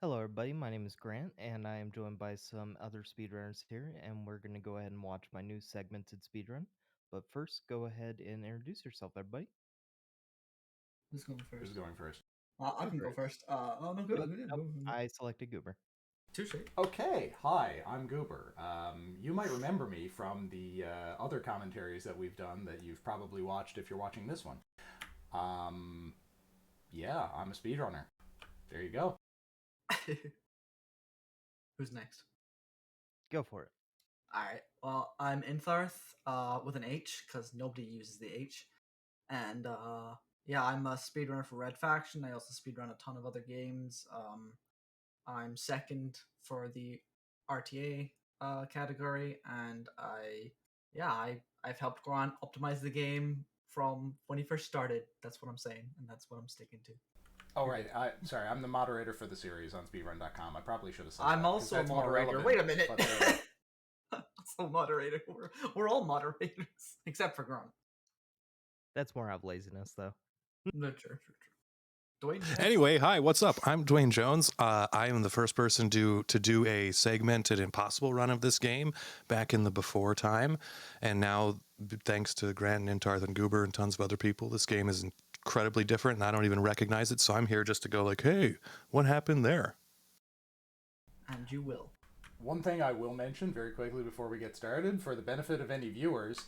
Hello, everybody. My name is Grant, and I am joined by some other speedrunners here, and we're going to go ahead and watch my new segmented speedrun. But first, go ahead and introduce yourself, everybody. Who's going Who's first? going first? I can go first. No, go. Nope, I selected Goober. Touche. Okay, hi, I'm Goober. You might remember me from the other commentaries that we've done that you've probably watched if you're watching this one. Yeah, I'm a speedrunner. There you go. Who's next? Go for it. Alright, well, I'm Intharth, with an H, because nobody uses the H. And, yeah, I'm a speedrunner for Red Faction. I also speedrun a ton of other games. I'm second for the RTA, category, and I've helped Grant optimize the game from when he first started. That's what I'm saying, and that's what I'm sticking to. Oh, right. Sorry, I'm the moderator for the series on speedrun.com. I probably should have said I'm that, also a that's more moderator. relevant, Wait a minute. but there we go. Also moderator. We're all moderators except for Grunt. That's more out of laziness, though. No, true. Dwayne. Anyway, hi, what's up? I'm Dwayne Jones. I am the first person to do a segmented impossible run of this game back in the before time, and now thanks to Grant and Intarth and Goober and tons of other people, this game is incredibly different, and I don't even recognize it. So I'm here just to go like, hey, what happened there? And you will. One thing I will mention very quickly before we get started, for the benefit of any viewers,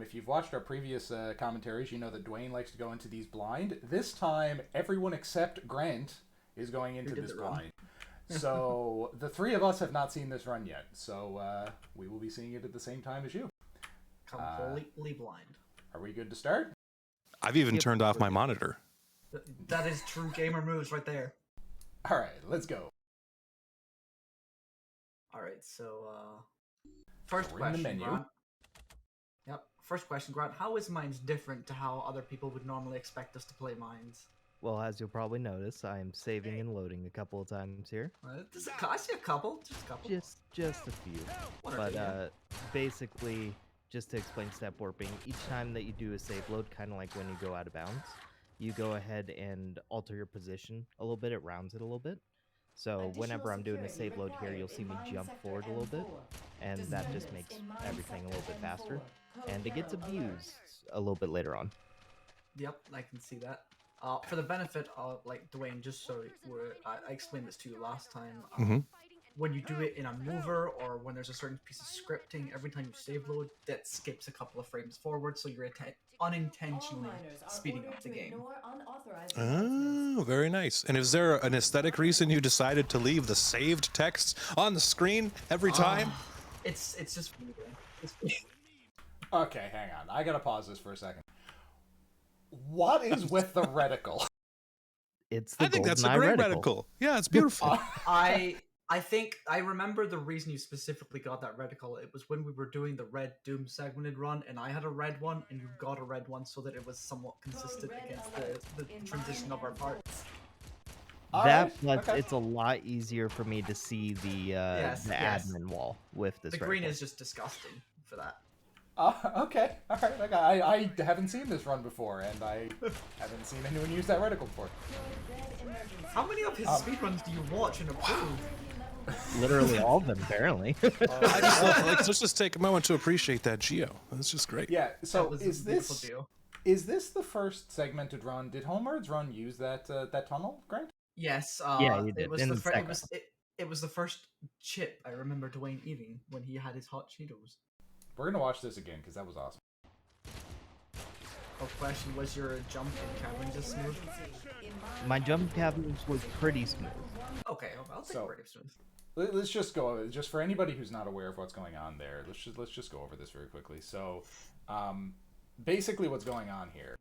if you've watched our previous commentaries, you know that Dwayne likes to go into these blind. This time, everyone except Grant is going into this blind. So the three of us have not seen this run yet, so we will be seeing it at the same time as you. Completely blind. Are we good to start? I've even turned off my monitor. That is true gamer moves right there. All right, let's go. All right, so first We're question, in the menu. Grant. Yep. First question, Grant. How is Mines different to how other people would normally expect us to play Mines? Well, as you'll probably notice, I am saving and loading a couple of times here. I see a couple. Just a couple. Just a few. But basically, just to explain step warping, each time that you do a save load, kind of like when you go out of bounds, you go ahead and alter your position a little bit. It rounds it a little bit. So whenever I'm doing a save load here, you'll see me jump forward a little bit, and that just makes everything a little bit faster. And it gets abused a little bit later on. Yep, I can see that. For the benefit of, like, Dwayne, just so I explained this to you last time, when you do it in a mover or when there's a certain piece of scripting, every time you save load, that skips a couple of frames forward, so you're unintentionally speeding up the game. Oh, very nice. And is there an aesthetic reason you decided to leave the saved text on the screen every time? It's just Okay, hang on. I gotta pause this for a second. What is with the reticle? It's the I think that's a GoldenEye great reticle. reticle. Yeah, it's beautiful. I think I remember the reason you specifically got that reticle. It was when we were doing the Red Doom segmented run, and I had a red one, and you got a red one, so that it was somewhat consistent against the transition of our parts. It's a lot easier for me to see the admin wall with this. The green is just disgusting for that. Okay, all right. Okay. I haven't seen this run before, and I haven't seen anyone use that reticle before. How many of his speedruns do you watch and approve? Literally all of them, apparently. I just love, let's just take a moment to appreciate that Geo. That's just great. Yeah. So is this the first segmented run? Did Homeworld's run use that tunnel, Grant? Yes. Yeah, he did. It was the first chip I remember Dwayne eating when he had his hot Cheetos. We're gonna watch this again because that was awesome. Oh, question: was your jump in cavern just smooth? My jump cabins was pretty smooth. Okay, I'll take pretty smooth. Let's just go over it. Just for anybody who's not aware of what's going on there. Let's just go over this very quickly. So, basically, what's going on here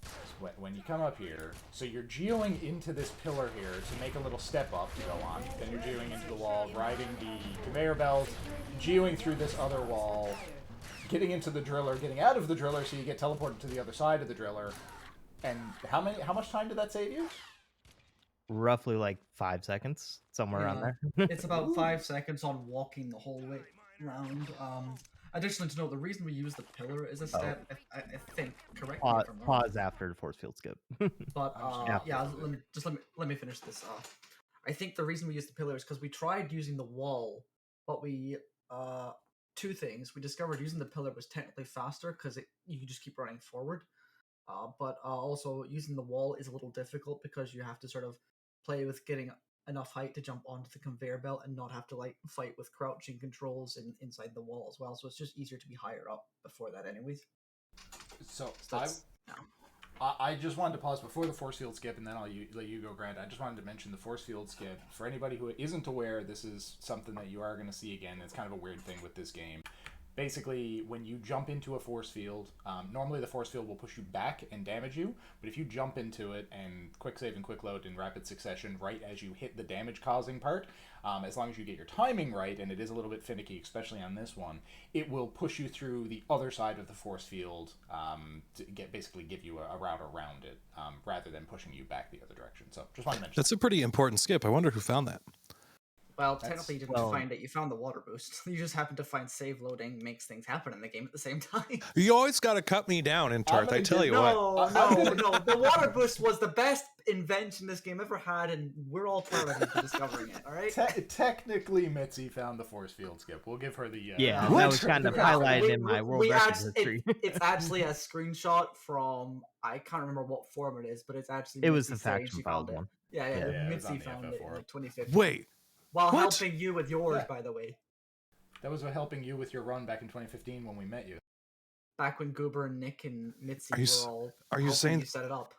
is when you come up here, so you're geoing into this pillar here to make a little step up to go on. Then you're geoing into the wall, riding the conveyor belt, geoing through this other wall, getting into the driller, getting out of the driller, so you get teleported to the other side of the driller. And how much time did that save you? Roughly like 5 seconds, somewhere around there. It's about 5 seconds on walking the whole way around. Additionally, to note, the reason we use the pillar as a step, I think, correct? Pause after the force field skip. But yeah, let me finish this off. I think the reason we used the pillar is because we tried using the wall, but we two things. We discovered using the pillar was technically faster because you can just keep running forward. But also using the wall is a little difficult because you have to sort of play with getting enough height to jump onto the conveyor belt and not have to like fight with crouching controls inside the wall as well. So it's just easier to be higher up before that, anyways. So that's, yeah. I just wanted to pause before the force field skip, and then I'll let you go, Grant. I just wanted to mention the force field skip. For anybody who isn't aware, this is something that you are going to see again. It's kind of a weird thing with this game. Basically, when you jump into a force field, normally the force field will push you back and damage you, but if you jump into it and quick save and quick load in rapid succession right as you hit the damage causing part, as long as you get your timing right, and it is a little bit finicky, especially on this one, it will push you through the other side of the force field to basically give you a route around it, rather than pushing you back the other direction. So just want to mention That's a pretty important skip. I wonder who found that. Well, technically, you didn't find it. You found the water boost. You just happened to find save loading makes things happen in the game at the same time. You always got to cut me down, Intarth. I tell you what. No. The water boost was the best invention this game ever had, and we're all proud of you for discovering it. All right. Technically, Mitzi found the force field skip. We'll give her the that was kind of highlighted in my world record history. It's actually a screenshot from, I can't remember what forum it is, but it's actually it was the faction filed one. Yeah. Mitzi found it in like 2015. Wait. While helping you with yours, by the way. That was helping you with your run back in 2015 when we met you. Back when Goober and Nick and Mitzi were all you saying you set it up.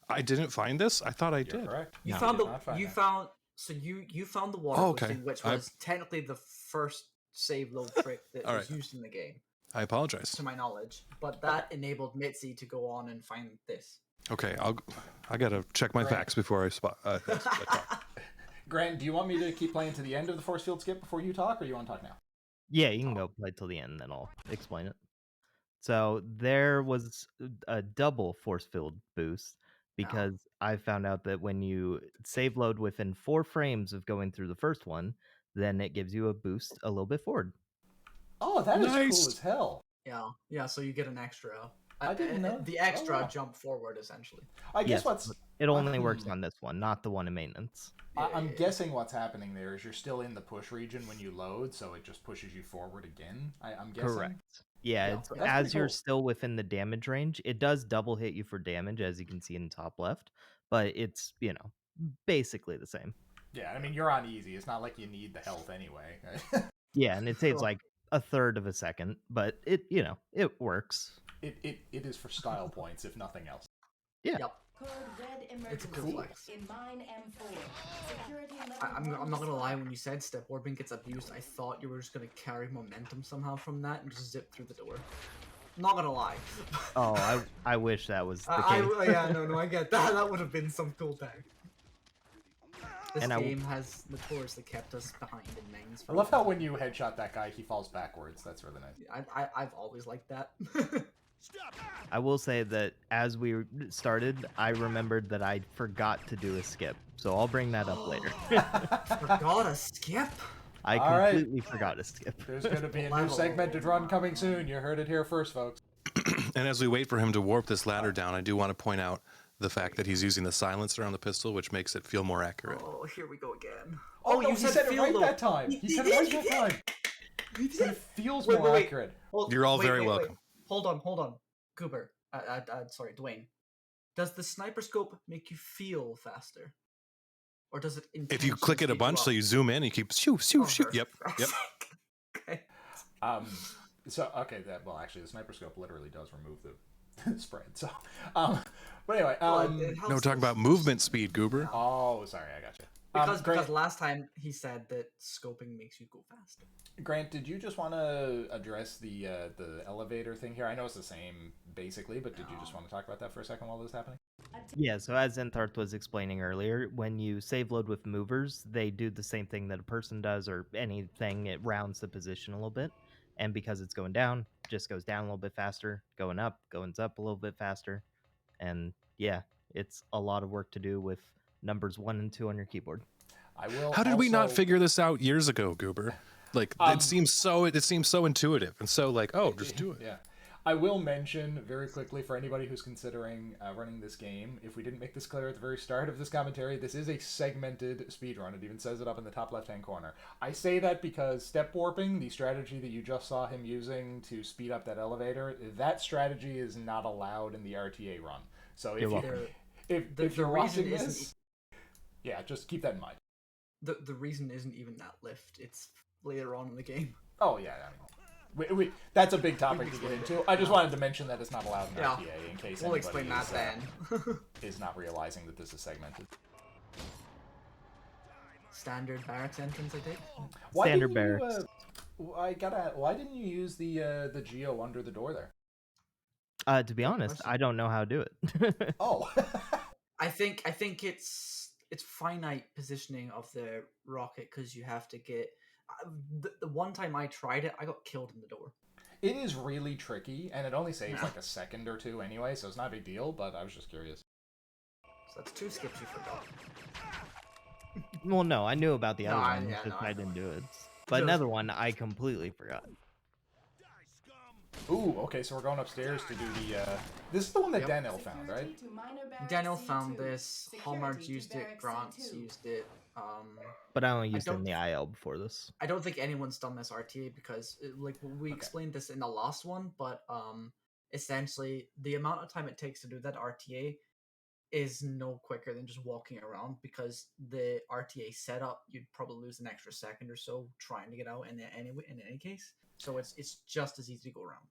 I didn't find this? I thought I You're did. correct. You No, found you you found the water boosting, which was technically the first save load trick that was used in the game. I apologize. To my knowledge. But that enabled Mitzi to go on and find this. Okay, I gotta check my facts before I spot. Grant, do you want me to keep playing to the end of the force field skip before you talk, or you want to talk now? Yeah, you can go play till the end, then I'll explain it. So there was a double force field boost because I found out that when you save load within 4 frames of going through the first one, then it gives you a boost a little bit forward. Oh, that is cool as hell. Yeah, so you get an extra. I didn't know. The extra jump forward, essentially. I guess it only works on this one, not the one in maintenance. I'm guessing what's happening there is you're still in the push region when you load, so it just pushes you forward again. I'm guessing. Correct. Yeah, it's, as you're still within the damage range, it does double hit you for damage, as you can see in the top left, but it's, basically the same. Yeah, I mean, you're on easy. It's not like you need the health anyway. Yeah, and it saves like a third of a second, but it works. It is for style points, if nothing else. Yeah. Yep. It's cool. I'm not gonna lie, when you said step orbing gets abused, I thought you were just gonna carry momentum somehow from that and just zip through the door. Not gonna lie. Oh, I wish that was the case. I get that. That would have been some cool tag. This game has notoriously kept us behind in mains. I love how when you headshot that guy, he falls backwards. That's really nice. I've always liked that. I will say that as we started, I remembered that I forgot to do a skip, so I'll bring that up later. Forgot a skip? I completely forgot a skip. There's going to be a new segmented run coming soon. You heard it here first, folks. And as we wait for him to warp this ladder down, I do want to point out the fact that he's using the silencer on the pistol, which makes it feel more accurate. Oh, here we go again. Oh, no, you said it right that time. He said it right that time. He said it feels more accurate. You're all very welcome. Hold on. Goober. Sorry, Dwayne. Does the sniper scope make you feel faster? Or does it if you click it a bunch so you zoom in, you keep shoot. Yep. Okay. Well, actually, the sniper scope literally does remove the spread. So, but anyway, no, talking about movement speed, Goober. Oh, sorry, I got you. Because last time he said that scoping makes you go faster. Grant, did you just want to address the elevator thing here? I know it's the same basically, but did you just want to talk about that for a second while this is happening? Yeah, so as Zentarth was explaining earlier, when you save load with movers, they do the same thing that a person does or anything. It rounds the position a little bit. And because it's going down, just goes down a little bit faster, going up a little bit faster. And yeah, it's a lot of work to do with numbers 1 and 2 on your keyboard. How did we not figure this out years ago, Goober? Like it seems so intuitive and so like, just do it. Yeah. I will mention very quickly for anybody who's considering running this game, if we didn't make this clear at the very start of this commentary, this is a segmented speedrun. It even says it up in the top left-hand corner. I say that because step warping, the strategy that you just saw him using to speed up that elevator, that strategy is not allowed in the RTA run. So You're welcome. if you're watching this, yeah, just keep that in mind. The reason isn't even that lift. It's later on in the game. Oh, yeah, I know. That's a big topic to get into. I just wanted to mention that it's not allowed in RTA in case we'll anybody explain that then. is not realizing that this is segmented. Standard barracks entrance, I think. Standard barracks. Why didn't you use the Geo under the door there? To be honest, I don't know how to do it. Oh. I think it's finite positioning of the rocket because you have to get. The one time I tried it, I got killed in the door. It is really tricky, and it only saves like a second or two anyway, so it's not a big deal, but I was just curious. So that's 2 skips you forgot. Well, no, I knew about the other one, yeah, just no, I didn't do it. But another one I completely forgot. Ooh, okay, so we're going upstairs to do the, this is the one that Daniel found, right? Daniel found this, Hallmark's used it, Grant's used it, But I only used it in the IL before this. I don't think anyone's done this RTA because, like, we explained this in the last one, but, essentially, the amount of time it takes to do that RTA is no quicker than just walking around, because the RTA setup, you'd probably lose an extra second or so trying to get out in any case. So it's just as easy to go around.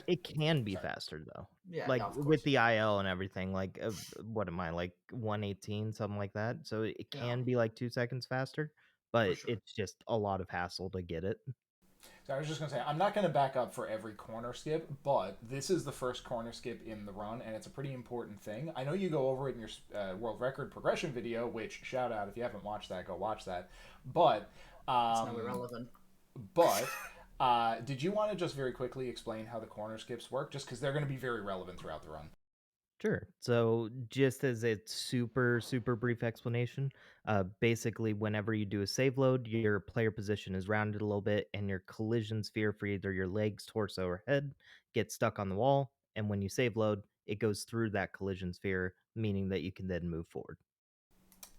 It can be faster though. Yeah, like no, with the IL and everything. Like what am I, like 118, something like that? So it can be like 2 seconds faster, but it's just a lot of hassle to get it. So I was just going to say, I'm not going to back up for every corner skip, but this is the first corner skip in the run, and it's a pretty important thing. I know you go over it in your world record progression video, which, shout out, if you haven't watched that, go watch that. But it's not irrelevant. But did you want to just very quickly explain how the corner skips work? Just because they're going to be very relevant throughout the run. Sure. So just as a super brief explanation, basically whenever you do a save load, your player position is rounded a little bit, and your collision sphere for either your legs, torso, or head gets stuck on the wall. And when you save load, it goes through that collision sphere, meaning that you can then move forward.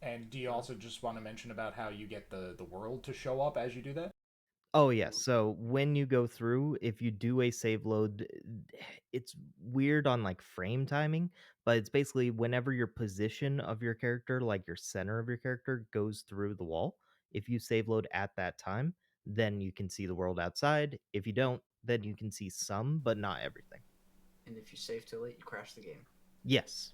And do you also just want to mention about how you get the world to show up as you do that? Oh, yes. So when you go through, if you do a save load, it's weird on like frame timing, but it's basically whenever your position of your character, like your center of your character, goes through the wall. If you save load at that time, then you can see the world outside. If you don't, then you can see some, but not everything. And if you save too late, you crash the game. Yes.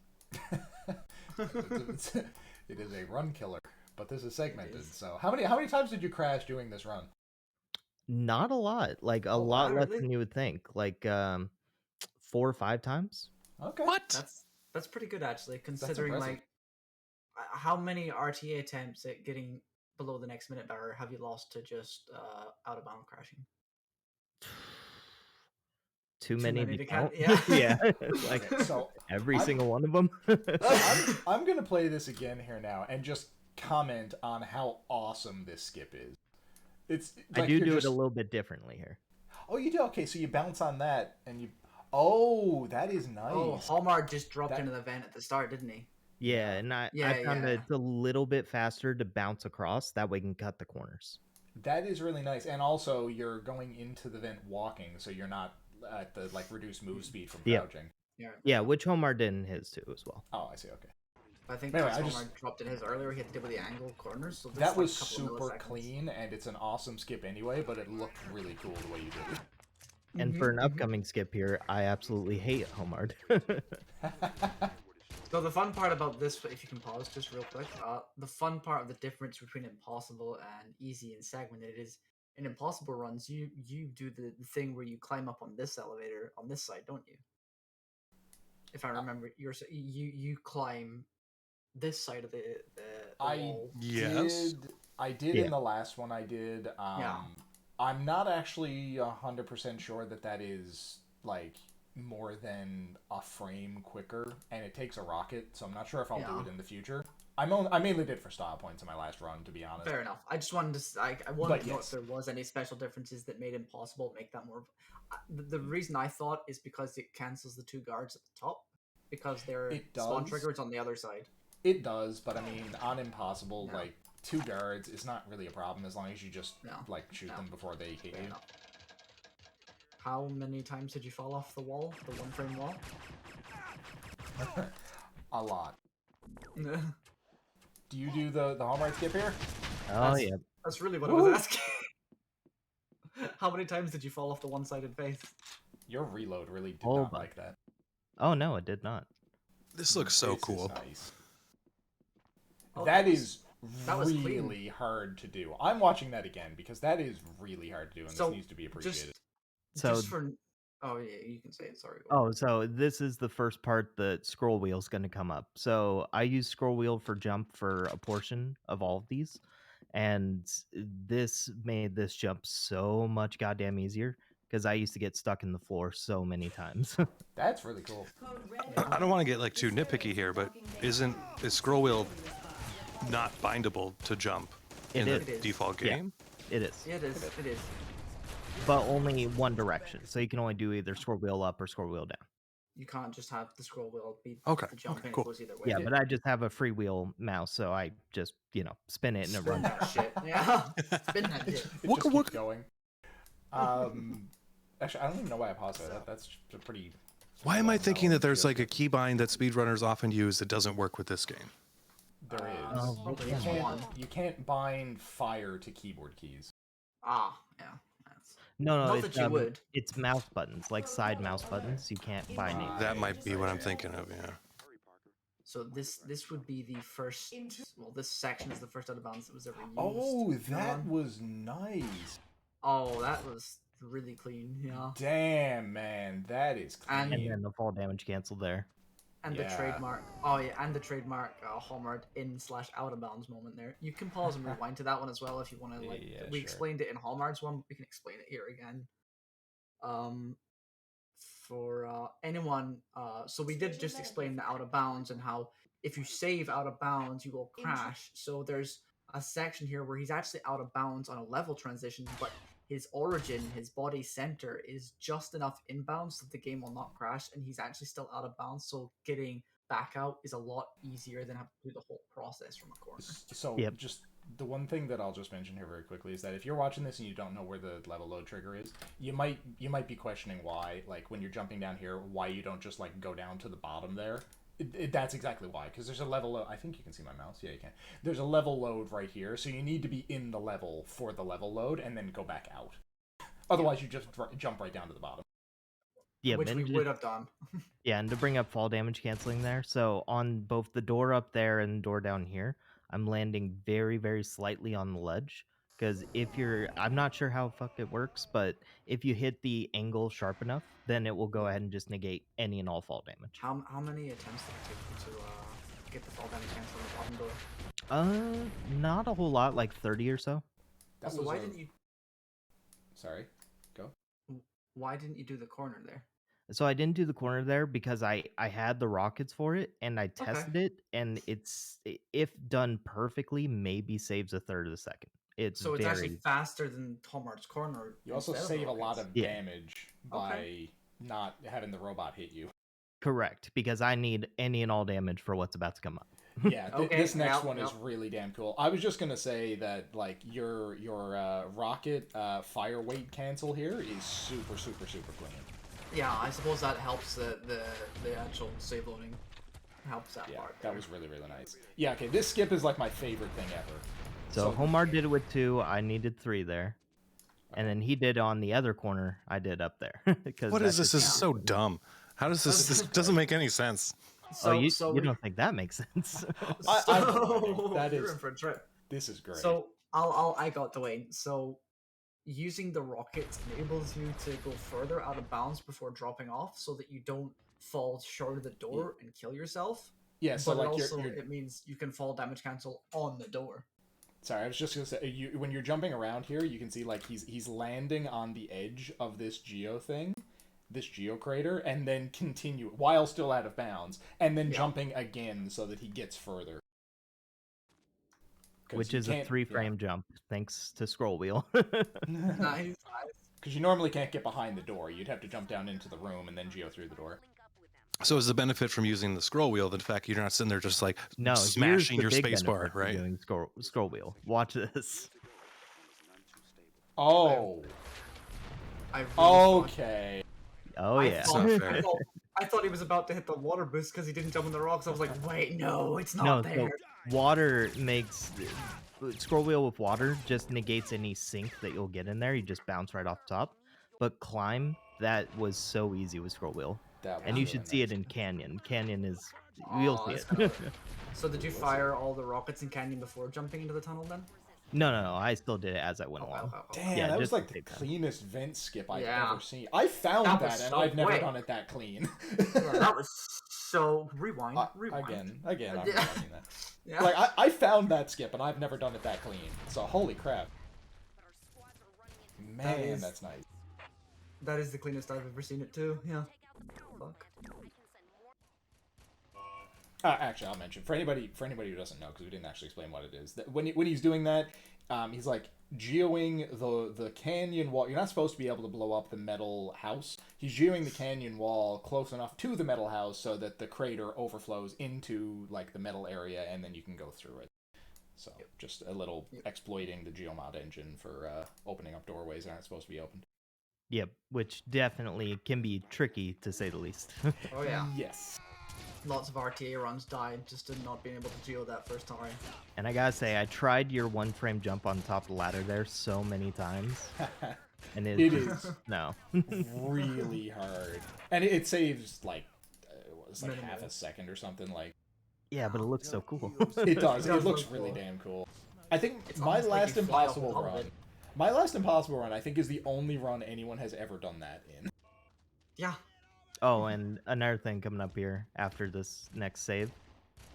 It is a run killer, but this is segmented. So how many times did you crash doing this run? Not a lot. Like a lot less than you would think. Like 4 or 5 times. Okay. What? That's pretty good, actually, considering like how many RTA attempts at getting below the next minute barrier have you lost to just out of bound crashing? Too many to count. Yeah. Yeah. Like so every single one of them. I'm gonna play this again here now and just comment on how awesome this skip is. It's like I do it a little bit differently here. Oh, you do? Okay, so you bounce on that and you. Oh, that is nice. Oh, Hallmark just dropped into the vent at the start, didn't he? Yeah, and I found that it's a little bit faster to bounce across. That way you can cut the corners. That is really nice, and also you're going into the vent walking, so you're not at the like reduced move speed from crouching. Yeah, which Hallmark did in his too as well. Oh, I see. Okay. I think Hallmark dropped in his earlier. He had to deal with the angle corners. So that was super clean, and it's an awesome skip anyway. But it looked really cool the way you did it. And for an upcoming skip here, I absolutely hate Hallmark. So the fun part about this, if you can pause just real quick, the fun part of the difference between impossible and easy and segmented is in impossible runs, you do the thing where you climb up on this elevator on this side, don't you? If I remember, you climb this side of the wall. I did in the last one. I did. I'm not actually 100% sure that is like more than a frame quicker, and it takes a rocket, so I'm not sure if I'll do it in the future. I mainly did for style points in my last run, to be honest. Fair enough. I just wanted to. I wanted But to know yes. if there was any special differences that made it impossible to make that more. The reason I thought is because it cancels the 2 guards at the top, because their It spawn does. trigger is on the other side. It does, but I mean, on impossible, No. like 2 guards is not really a problem as long as you just No. like shoot No. them before they hit Fair you. enough. How many times did you fall off the wall, the 1-frame wall? A lot. Do you do the home right skip here? Oh yeah. That's really what I was asking. How many times did you fall off the one-sided face? Your reload really did Oh, not but- like that. Oh no, it did not. This looks so This is cool. nice. Oh, that is that was really hard to do. I'm watching that again because that is really hard to do, and So, this needs to be appreciated. So Just for. Oh yeah, you can say it. Sorry. Go on. Oh, so this is the first part that scroll wheel's going to come up. So I use scroll wheel for jump for a portion of all of these, and this made this jump so much goddamn easier because I used to get stuck in the floor so many times. That's really cool. I don't want to get like too nitpicky here, but is scroll wheel not bindable to jump in It the is. default Yeah. game? It is, Yeah, it is. It is. but only one direction. So you can only do either scroll wheel up or scroll wheel down. You can't just have the scroll wheel be Okay, the jumping. okay, cool. It goes either way. Yeah, but I just have a freewheel mouse, so I just spin it and it Spin runs. that shit. Yeah. Spin that shit. It Wooka just keeps wooka. going. Actually, I don't even know why I paused that. That's a pretty. Why am I thinking that there's well-known like a keybind that speedrunners often use that doesn't work with this game? field. There is. Oh, Probably yeah. is one. You can't bind fire to keyboard keys. Ah, yeah. That's... No, Not it's, that you would. it's mouse buttons, like side mouse buttons. You can't bind it. That might be what I'm thinking of, yeah. So this would be the first. Well, this section is the first out of bounds that was ever used. Oh, in a that run. was nice. Oh, that was really clean. Yeah. Damn, man, that is And- And clean. then the fall damage cancel there. And Yeah. the trademark. Oh yeah, and the trademark Hallmark in/out of bounds moment there. You can pause and rewind to that one as well if you want to. Like Yeah, we sure. explained it in Hallmark's one, but we can explain it here again. For anyone, so we did just explain the out of bounds and how if you save out of bounds, you will crash. So there's a section here where he's actually out of bounds on a level transition, but his origin, his body center, is just enough inbounds that the game will not crash, and he's actually still out of bounds. So getting back out is a lot easier than having to do the whole process from a corner. So Yep. just the one thing that I'll just mention here very quickly is that if you're watching this and you don't know where the level load trigger is, you might be questioning why, like when you're jumping down here, why you don't just like go down to the bottom there. That's exactly why, because there's a level load. I think you can see my mouse. Yeah, you can. There's a level load right here, so you need to be in the level for the level load and then go back out. Otherwise, you just jump right down to the bottom. Yeah, Which and we to- would have done. yeah, and to bring up fall damage canceling there, so on both the door up there and door down here, I'm landing very, very slightly on the ledge. Because if you're, I'm not sure how fuck it works, but if you hit the angle sharp enough, then it will go ahead and just negate any and all fall damage. How many attempts did it take you to get the fall damage cancel on the bottom door? Not a whole lot, like 30 or so. That Also, was why a- didn't you? Sorry, go. Why didn't you do the corner there? So I didn't do the corner there because I had the rockets for it and I tested it, and if done perfectly, maybe saves a third of the second. It's So it's very actually faster than Hallmark's corner. You also instead save a lot rockets. of Yeah. damage by not having the robot hit you. correct because I need any and all damage for what's about to come up. Yeah, Okay, this next yep, one is yep. really damn cool. I was just gonna say that like your rocket fire weight cancel here is super clean. Yeah, I suppose that helps the actual save loading. Helps that Yeah, part. that there. was really nice. Yeah, okay, this skip is like my favorite thing ever. So Homar did it with 2. I needed 3 there, and then he did on the other corner. I did up there. Because What is this? This is so dumb. How does this? This doesn't make any sense. So, you we- don't think that makes sense? I know, that you're is- in for a trip. This is great. So I got the way. So using the rockets enables you to go further out of bounds before dropping off, so that you don't fall short of the door and kill yourself. yeah, so but like also you're it means you can fall damage cancel on the door. sorry, I was just gonna say when you're jumping around here, you can see like he's landing on the edge of this geo thing, this geo crater, and then continue while still out of bounds, and then Yeah. jumping again so that he gets further. which you is a can't- 3-frame jump, thanks to scroll wheel. Nice. Because you normally can't get behind the door. You'd have to jump down into the room and then geo through the door. So is the benefit from using the scroll wheel the fact you're not sitting there just like No, smashing your here's the big space bar, benefit for right? doing scroll wheel. Watch this. Oh. I really thought- Okay. Oh I yeah. thought, not fair. I thought he was about to hit the water boost because he didn't jump in the rocks. I was like, wait, no, it's not No, there. so water makes scroll wheel with water just negates any sink that you'll get in there. You just bounce right off top. But climb, that was so easy with scroll wheel. That And was you really should see nice. it in Canyon. Canyon is you'll Aw, see that's it. kinda- So did you fire all the rockets in Canyon before jumping into the tunnel then? No. I still did it as I went Okay, along. okay. Damn, Yeah, that was just like to the save time. cleanest vent skip I've Yeah. ever seen. I found That that, was and so I've never quick. done it that clean. Yeah, that was so rewind. Rewind. Again, I'm Yeah. rewinding that. Yeah. Like I found that skip, and I've never done it that clean. So holy crap, man, is- that's nice. That is the cleanest I've ever seen it too. Yeah. Fuck. Actually, I'll mention for anybody who doesn't know, because we didn't actually explain what it is. That when he's doing that, he's like geoing the canyon wall. You're not supposed to be able to blow up the metal house. He's geoing the canyon wall close enough to the metal house so that the crater overflows into like the metal area, and then you can go through it. So just a little exploiting the geomod engine for opening up doorways that aren't supposed to be opened. Yep, which definitely can be tricky to say the least. Oh yeah. Yes. Lots of RTA runs died just in not being able to geo that first time. And I gotta say, I tried your 1-frame jump on top of the ladder there so many times, and It just- is. no. Really hard, and it saves like what was like Minimal. half a second or something. Like Yeah, but it looks so cool. it does. It It does looks look really cool. damn cool. I think It's my almost like last you fly off impossible the top of run. it. My last impossible run, I think, is the only run anyone has ever done that in. Yeah. Oh, and another thing coming up here after this next save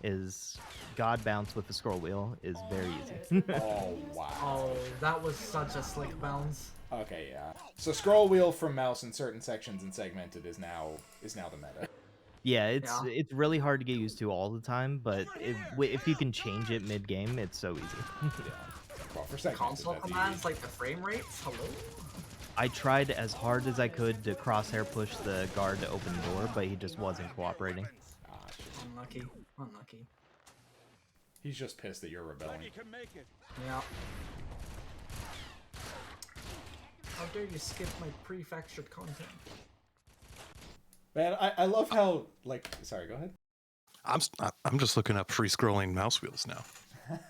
is God bounce with the scroll wheel is very easy. Oh wow. Oh, that was such a slick bounce. Okay, yeah. So scroll wheel from mouse in certain sections and segmented is now the meta. Yeah, it's Yeah. it's really hard to get used to all the time, but if you can change it mid game, it's so easy. Yeah. Well, for segmented, Console that's commands, easy. like the frame rates. Hello. I tried as hard as I could to crosshair push the guard to open the door, but he just wasn't cooperating. Ah, shit. Unlucky. Unlucky. He's just pissed that you're rebelling. Yeah. How dare you skip my prefactured content? Man, I love how like. Sorry, go ahead. I'm just looking up free scrolling mouse wheels now.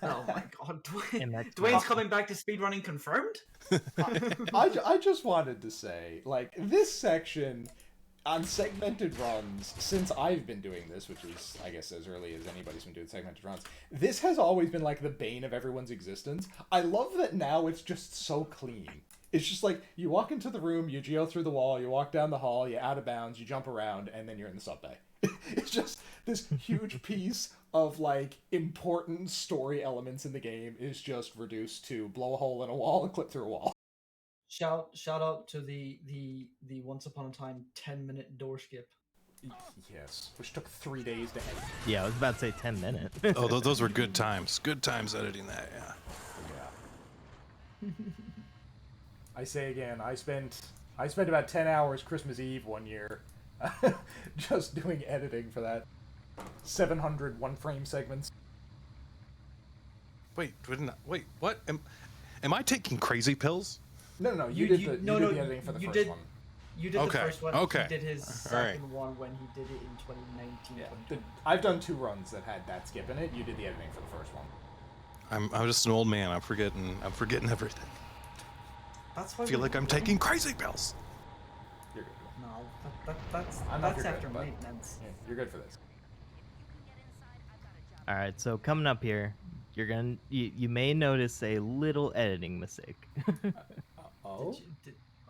Oh my god, Dwayne. And that's Dwayne's coming back to speedrunning confirmed? I just wanted to say, like, this section on segmented runs, since I've been doing this, which is, I guess, as early as anybody's been doing segmented runs, this has always been, like, the bane of everyone's existence. I love that now it's just so clean. It's just like, you walk into the room, you geo through the wall, you walk down the hall, you out of bounds, you jump around, and then you're in the sub bay. It's just this huge piece of, like, important story elements in the game is just reduced to blow a hole in a wall and clip through a wall. Shout out to the once upon a time 10-minute door skip. Yes, which took 3 days to edit. Yeah, I was about to say 10 minutes. Oh, those were good times. Good times editing that. Yeah. I say again, I spent about 10 hours Christmas Eve one year just doing editing for that 700 one-frame segments. Wait, what? Am I taking crazy pills? No, you did the editing for the you first did- one. You did Okay, the first one. okay. He did his All right. second one when he did it in 2019. Yeah, I've done 2 runs that had that skip in it. You did the editing for the first one. I'm just an old man. I'm forgetting everything. That's why I feel like I'm taking crazy pills. You're good. No, that's I'm not that's your after good, but- maintenance. Yeah, you're good for this. All right, so coming up here, you may notice a little editing mistake.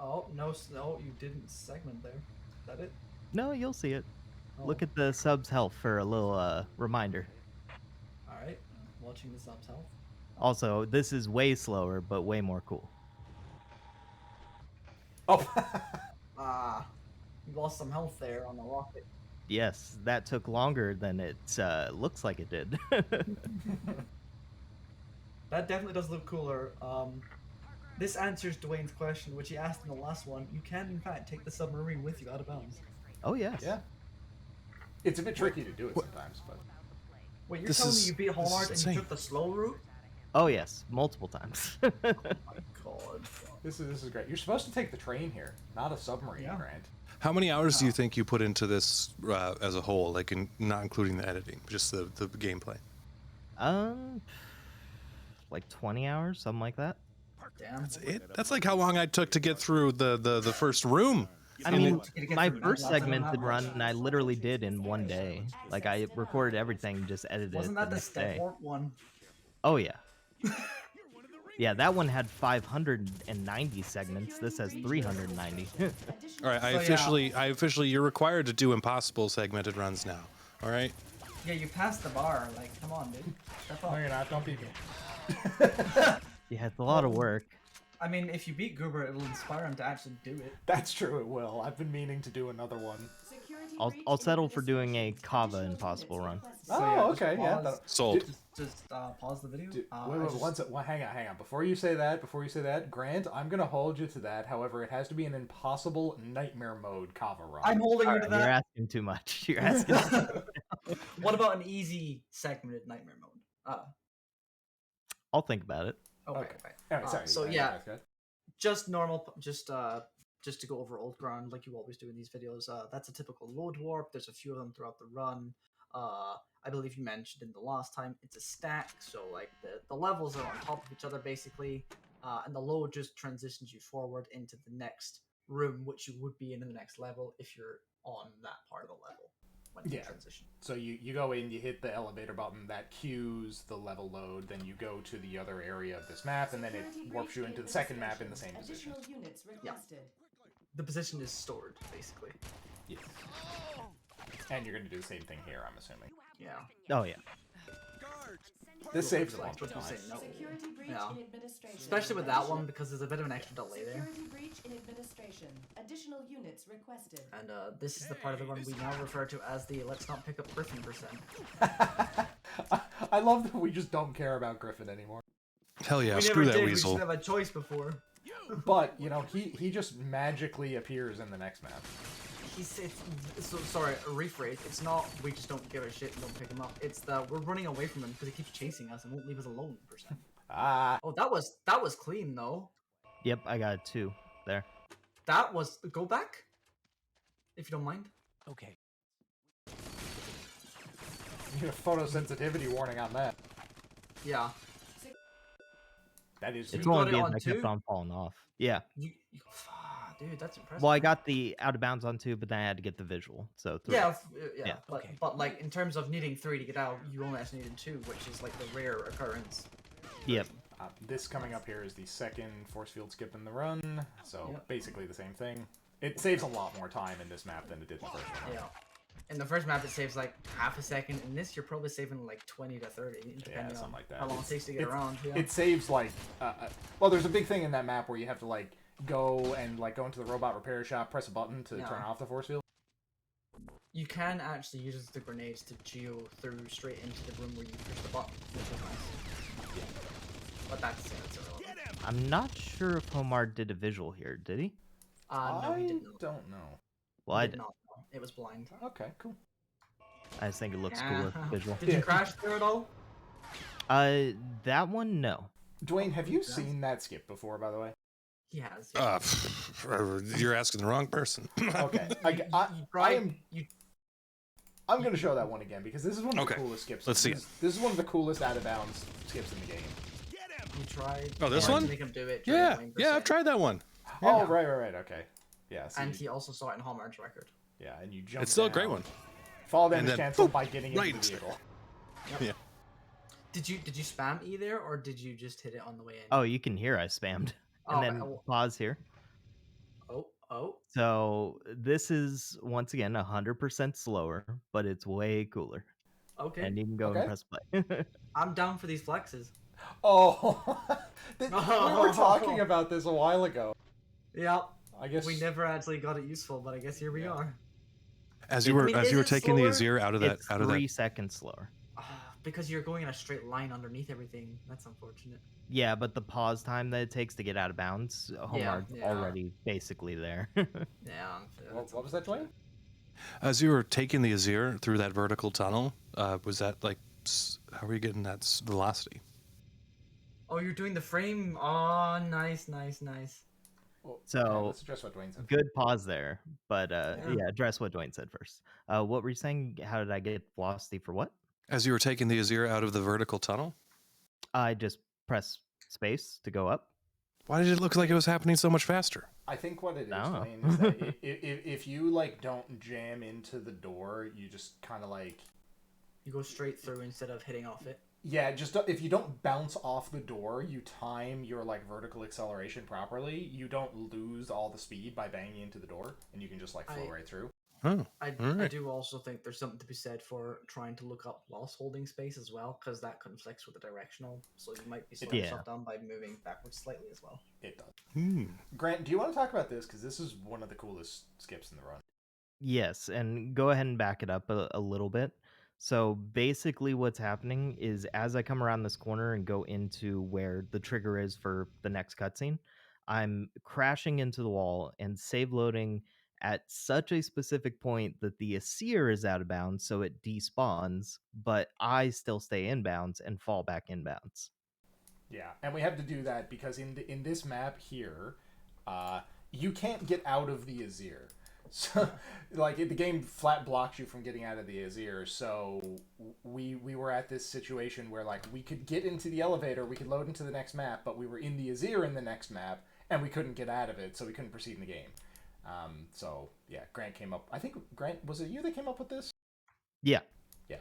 Oh? No, you didn't segment there. Is that it? No, you'll see it. Oh. Look at the sub's health for a little reminder. All right, watching the subs health. Also, this is way slower, but way more cool. Oh! You lost some health there on the rocket. Yes, that took longer than it looks like it did. That definitely does look cooler. This answers Dwayne's question, which he asked in the last one. You can, in fact, take the submarine with you out of bounds. Oh yes. Yeah. It's a bit tricky to do it sometimes, but... Wait, you're This telling me is- you beat this is Hallmark and you insane. took the slow route? Oh yes, multiple times. Oh my god. This is great. You're supposed to take the train here, not a submarine, Yeah. Grant. How many hours do you think you put into this as a whole, like not including the editing, just the gameplay? Like 20 hours, something like that. Damn. That's it. That's like how long I took to get through the first room. I And mean, to get my through first that, that's not segmented that run, much. I literally did in one day. Like I recorded everything, just edited Wasn't it that the the next step day. warp one? Oh yeah. Yeah, that one had 590 segments. This has 390. All right, So, yeah. I officially, you're required to do impossible segmented runs now. All right. Yeah, you passed the bar. Like, come on, dude. Step up. No, you're not. Don't beat me. Yeah, it's a lot of work. I mean, if you beat Goober, it'll inspire him to actually do it. That's true, it will. I've been meaning to do another one. I'll settle for doing a Kava impossible run. So, Oh, just okay, yeah. pause- Sold. Just pause the video. Wait, I wait, just- hang on. Before you say that, Grant, I'm gonna hold you to that. However, it has to be an impossible nightmare mode Kava run. I'm holding you to You're that. asking too much. You're asking. What about an easy segmented nightmare mode? I'll think about it. Okay. Okay. Anyway, sorry. So go yeah, ahead. just normal, just to go over old ground like you always do in these videos. That's a typical load warp. There's a few of them throughout the run. I believe you mentioned in the last time it's a stack, so like the levels are on top of each other basically, and the load just transitions you forward into the next room, which you would be in the next level if you're on that part of the level when you Yeah. transition. So you go in, you hit the elevator button, that cues the level load, then you go to the other area of this map, and then it warps you into the second map in the same position. Yeah. The position is stored basically. Yes. And you're going to do the same thing here, I'm assuming. Yeah. Oh yeah. This saves a Like, bunch of what you time. say no. Yeah. Especially with that one because there's a bit of an extra delay there. Additional units requested. And this is the part of the run we now refer to as the let's not pick up Griffin percent. I love that we just don't care about Griffin anymore. Hell yeah, we screw never that did. We weasel. should have a choice before. But, you know, he just magically appears in the next map. So, sorry, rephrase. It's not we just don't give a shit and don't pick him up. It's that we're running away from him because he keeps chasing us and won't leave us alone. Percent. Ah, Oh, that was clean though. Yep, I got 2 there. That was go back, if you don't mind. Okay. you get a photosensitivity warning on that. Yeah. That is It's You one got of it the on I kept 2? on falling off. Yeah. Dude, that's impressive. Well, I got the out of bounds on 2, but then I had to get the visual. So 3. Yeah, yeah. Yeah. But, Okay. but like in terms of needing 3 to get out, you only actually needed 2, which is like the rare occurrence. Yep. this coming up here is the second Forcefield skip in the run, so Yep. basically the same thing. It saves a lot more time in this map than it did in the first one. Yeah. In the first map, it saves like half a second. In this, you're probably saving like 20 to 30, depending something on like that. how long it takes to get around. Yeah. It saves like, well, there's a big thing in that map where you have to like go into the robot repair shop, press a button to turn off the force field. You can actually use the grenades to geo through straight into the room where you push the button, which is nice. Yeah. But that's irrelevant. I'm not sure if Homar did a visual here. Did he? No, he did not. don't know. Well, He I did did. not. It was blind. Okay, cool. I just think it looks cooler visual. Did you crash through it all? That one, no. Dwayne, have you seen that skip before, by the way? He has. Yeah. You're asking the wrong person. Okay, I'm going to show that one again because this is one of the Okay, coolest skips. let's see this, This is one of the coolest out of bounds skips in the game. You tried. Oh, this tried one? To make him do it. Yeah, during yeah, I've 9%. tried that one. Oh, right, okay. Yeah, see, And he also saw it in Hallmark's record. yeah, and you jump It's still a down. great one. Fall damage And then, cancel boop, by getting right into the into vehicle. Yeah. Did you spam E there, or did you just hit it on the way in? Oh, you can hear I spammed. Oh, And then oh. pause here. Oh. So this is once again 100% slower, but it's way cooler. Okay. And you can go Okay. and press play. I'm down for these flexes. Oh, we were talking about this a while ago. Yeah. I guess We never actually got it useful, but I guess here we Yeah. are. As you were is it taking the slower? Azir out of that It's 3 seconds slower. because you're going in a straight line underneath everything. That's unfortunate. Yeah, but the pause time that it takes to get out of bounds, Yeah, Homar's yeah. already basically there. Yeah. What was that, Dwayne? As you were taking the Azir through that vertical tunnel, was that like, how were you getting that velocity? Oh, you're doing the frame. Oh, nice. Well, So, let's address what Dwayne said. Good pause there, but Yeah. yeah, address what Dwayne said first. What were you saying? How did I get velocity for what? As you were taking the Azir out of the vertical tunnel, I just press space to go up. why did it look like it was happening so much faster? I think what it is, I don't know. Dwayne, is that if you like don't jam into the door, you just kind of like You go straight through instead of hitting off it. yeah, just if you don't bounce off the door, you time your like vertical acceleration properly. You don't lose all the speed by banging into the door, and you can just like flow right through. Oh, I right. do also think there's something to be said for trying to look up whilst holding space as well, because that conflicts with the directional, so you might be slowing Yeah. yourself down by moving backwards slightly as well. It does. Hmm. Grant, do you want to talk about this? Because this is one of the coolest skips in the run. Yes, and go ahead and back it up a little bit. So basically, what's happening is as I come around this corner and go into where the trigger is for the next cutscene, I'm crashing into the wall and save loading at such a specific point that the Asir is out of bounds, so it despawns, but I still stay inbounds and fall back inbounds. Yeah, and we have to do that because in this map here, you can't get out of the Azir. So, like, the game flat blocks you from getting out of the Azir. So we were at this situation where like we could get into the elevator, we could load into the next map, but we were in the Azir in the next map, and we couldn't get out of it, so we couldn't proceed in the game. So yeah, Grant came up. I think Grant, was it you that came up with this? Yeah.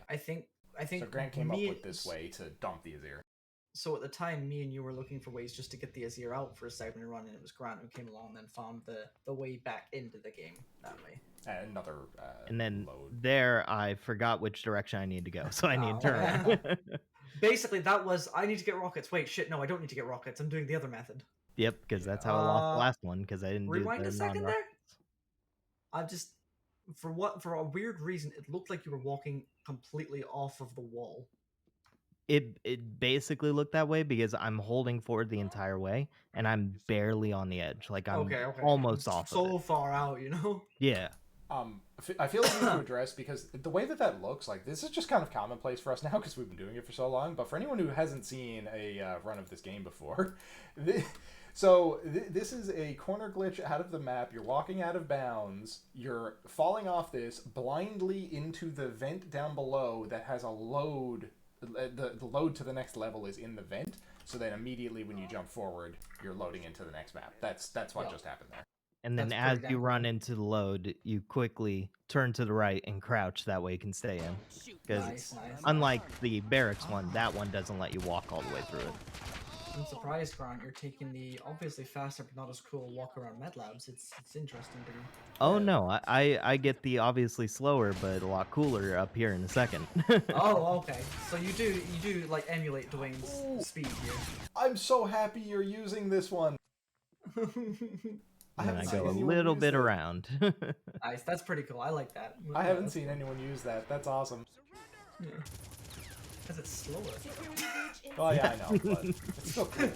I think So Grant came up me- with this way to dump the Azir. So at the time, me and you were looking for ways just to get the Azir out for a segment run, and it was Grant who came along and then found the way back into the game that way. Another And then load. there, I forgot which direction I need to go, so I need Oh. to turn. Basically, that was, I need to get rockets. Wait, shit, no, I don't need to get rockets. I'm doing the other method. Yep, because that's how I lost the last one, because I didn't do Rewind the a second there. non-rockets. I just, for a weird reason, it looked like you were walking completely off of the wall. It basically looked that way because I'm holding forward the entire way, and I'm barely on the edge. Like, I'm Okay. almost off of So it. far out, you know? Yeah. I feel like we need to address, because the way that looks, like, this is just kind of commonplace for us now because we've been doing it for so long, but for anyone who hasn't seen a run of this game before, this is a corner glitch out of the map. You're walking out of bounds, you're falling off this blindly into the vent down below that has a load. The load to the next level is in the vent, so then immediately when you jump forward, you're loading into the next map. That's what just happened there. And then That's as pretty you damn run cool. into the load, you quickly turn to the right and crouch. That way you can stay in. Because Nice. unlike the barracks one, that one doesn't let you walk all the way through it. I'm surprised, Grant, you're taking the obviously faster but not as cool walk around med labs. It's interesting to me. Oh no, I get the obviously slower but a lot cooler up here in a second. Oh, okay. So you do like emulate Dwayne's speed I'm so happy you're using this one. here. And then I haven't go seen a anyone little use bit it. around. Nice. That's pretty cool. I like that. I haven't seen anyone use that. That's awesome. Because it's slower. Oh yeah, I know, but it's still cool.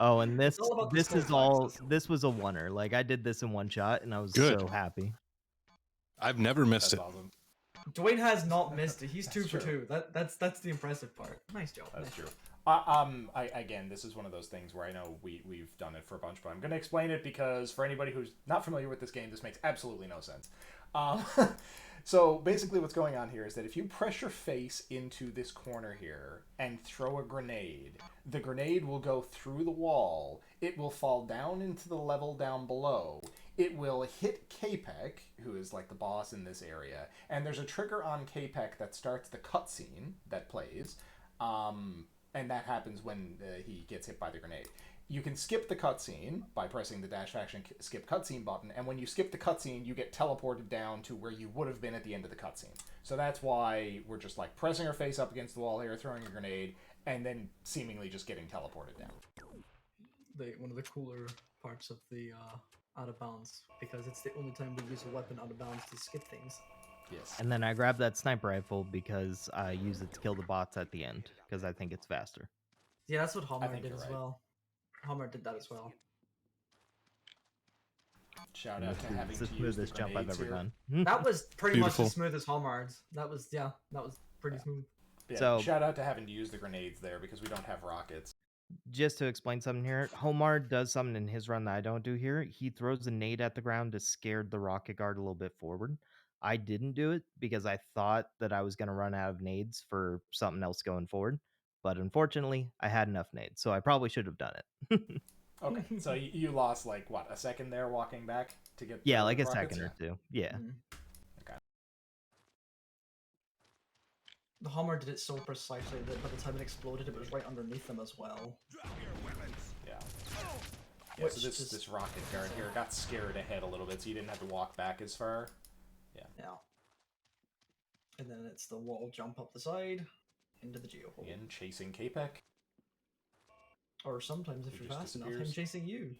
Oh, and this all about the this skill is all flexes. this was a oneer. Like I did this in one shot and I was Good. so happy. I've never missed That's it. awesome. Dwayne has not missed it. He's That's 2 for true. 2. That's the impressive part. Nice job. That's nice true. job. Again, this is one of those things where I know we've done it for a bunch, but I'm going to explain it because for anybody who's not familiar with this game, this makes absolutely no sense. So basically what's going on here is that if you press your face into this corner here and throw a grenade, the grenade will go through the wall, it will fall down into the level down below, it will hit Kapek, who is like the boss in this area, and there's a trigger on Kapek that starts the cutscene that plays, and that happens when he gets hit by the grenade. You can skip the cutscene by pressing the dash action skip cutscene button, and when you skip the cutscene, you get teleported down to where you would have been at the end of the cutscene. So that's why we're just like pressing our face up against the wall here, throwing a grenade, and then seemingly just getting teleported down. One of the cooler parts of the out of bounds, because it's the only time we use a weapon out of bounds to skip things. Yes. And then I grab that sniper rifle because I use it to kill the bots at the end because I think it's faster. Yeah, that's what Homer think did you're as right. well. Homer did that as well. Shout And out to having it's the to use the smoothest jump I've grenades ever here. done. That was pretty Beautiful. much as smooth as Homer's. That was pretty smooth. Yeah, So- shout out to having to use the grenades there because we don't have rockets. Just to explain something here, Homar does something in his run that I don't do here. He throws a nade at the ground to scare the rocket guard a little bit forward. I didn't do it because I thought that I was going to run out of nades for something else going forward. But unfortunately, I had enough nades, so I probably should have done it. Okay, so you lost like what, a second there walking back to get Yeah, the like a rockets? second or two. Yeah. Mhm. Okay. The Homer did it so precisely that by the time it exploded, it was right underneath them as well. Yeah. Yeah, Which so this just- this rocket guard here got scared ahead a little bit, so you didn't have to walk back as far. Yeah. And then it's the wall jump up the side into the geo hole. In chasing Capek. Or sometimes, if He you're just fast enough, him disappears. chasing you.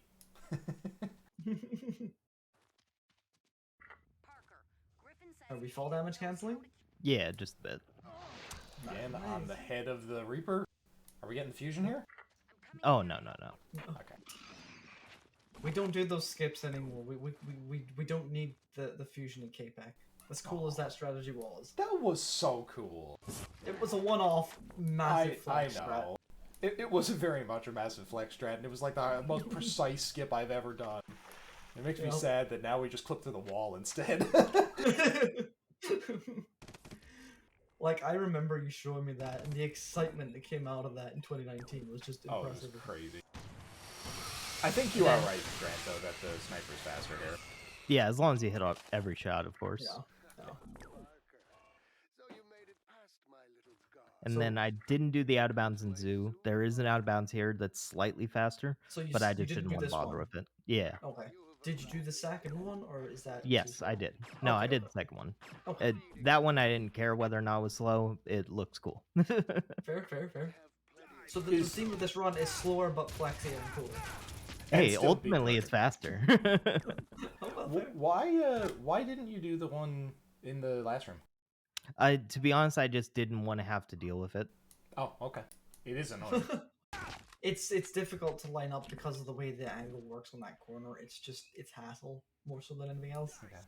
Are we fall damage canceling? Yeah, just a bit. Again, on the head of the Reaper. Are we getting the fusion here? Oh, no. Okay. We don't do those skips anymore. We don't need the fusion in K-Pack. As cool as that strategy was. That was so cool. It was a one-off massive I flex strat. know. It was very much a massive flex strat, and it was like the most precise skip I've ever done. It makes me Yep. sad that now we just clip through the wall instead. Like, I remember you showing me that, and the excitement that came out of that in 2019 was just Oh, it was impressive. crazy. I think you are right, Grant, though, that the sniper's faster here. Yeah, as long as you hit up every shot, of course. Yeah. And So- then I didn't do the out of bounds in zoo. There is an out of bounds here that's slightly faster, So you, but I you just didn't didn't do want to this bother one. with it. Yeah. Okay. Did you do the second one, or is that? too Yes, slow? I did. No, I Okay, did the second one. Okay. That one I didn't care whether or not it was slow. It looks cool. Fair. So the theme of this run is slower but flexy and cool. And Hey, still be ultimately quick. it's faster. Oh, well, fair. Why didn't you do the one in the last room? To be honest, I just didn't want to have to deal with it. Oh, okay. It is annoying. It's difficult to line up because of the way the angle works on that corner. It's hassle more so than anything else. Okay.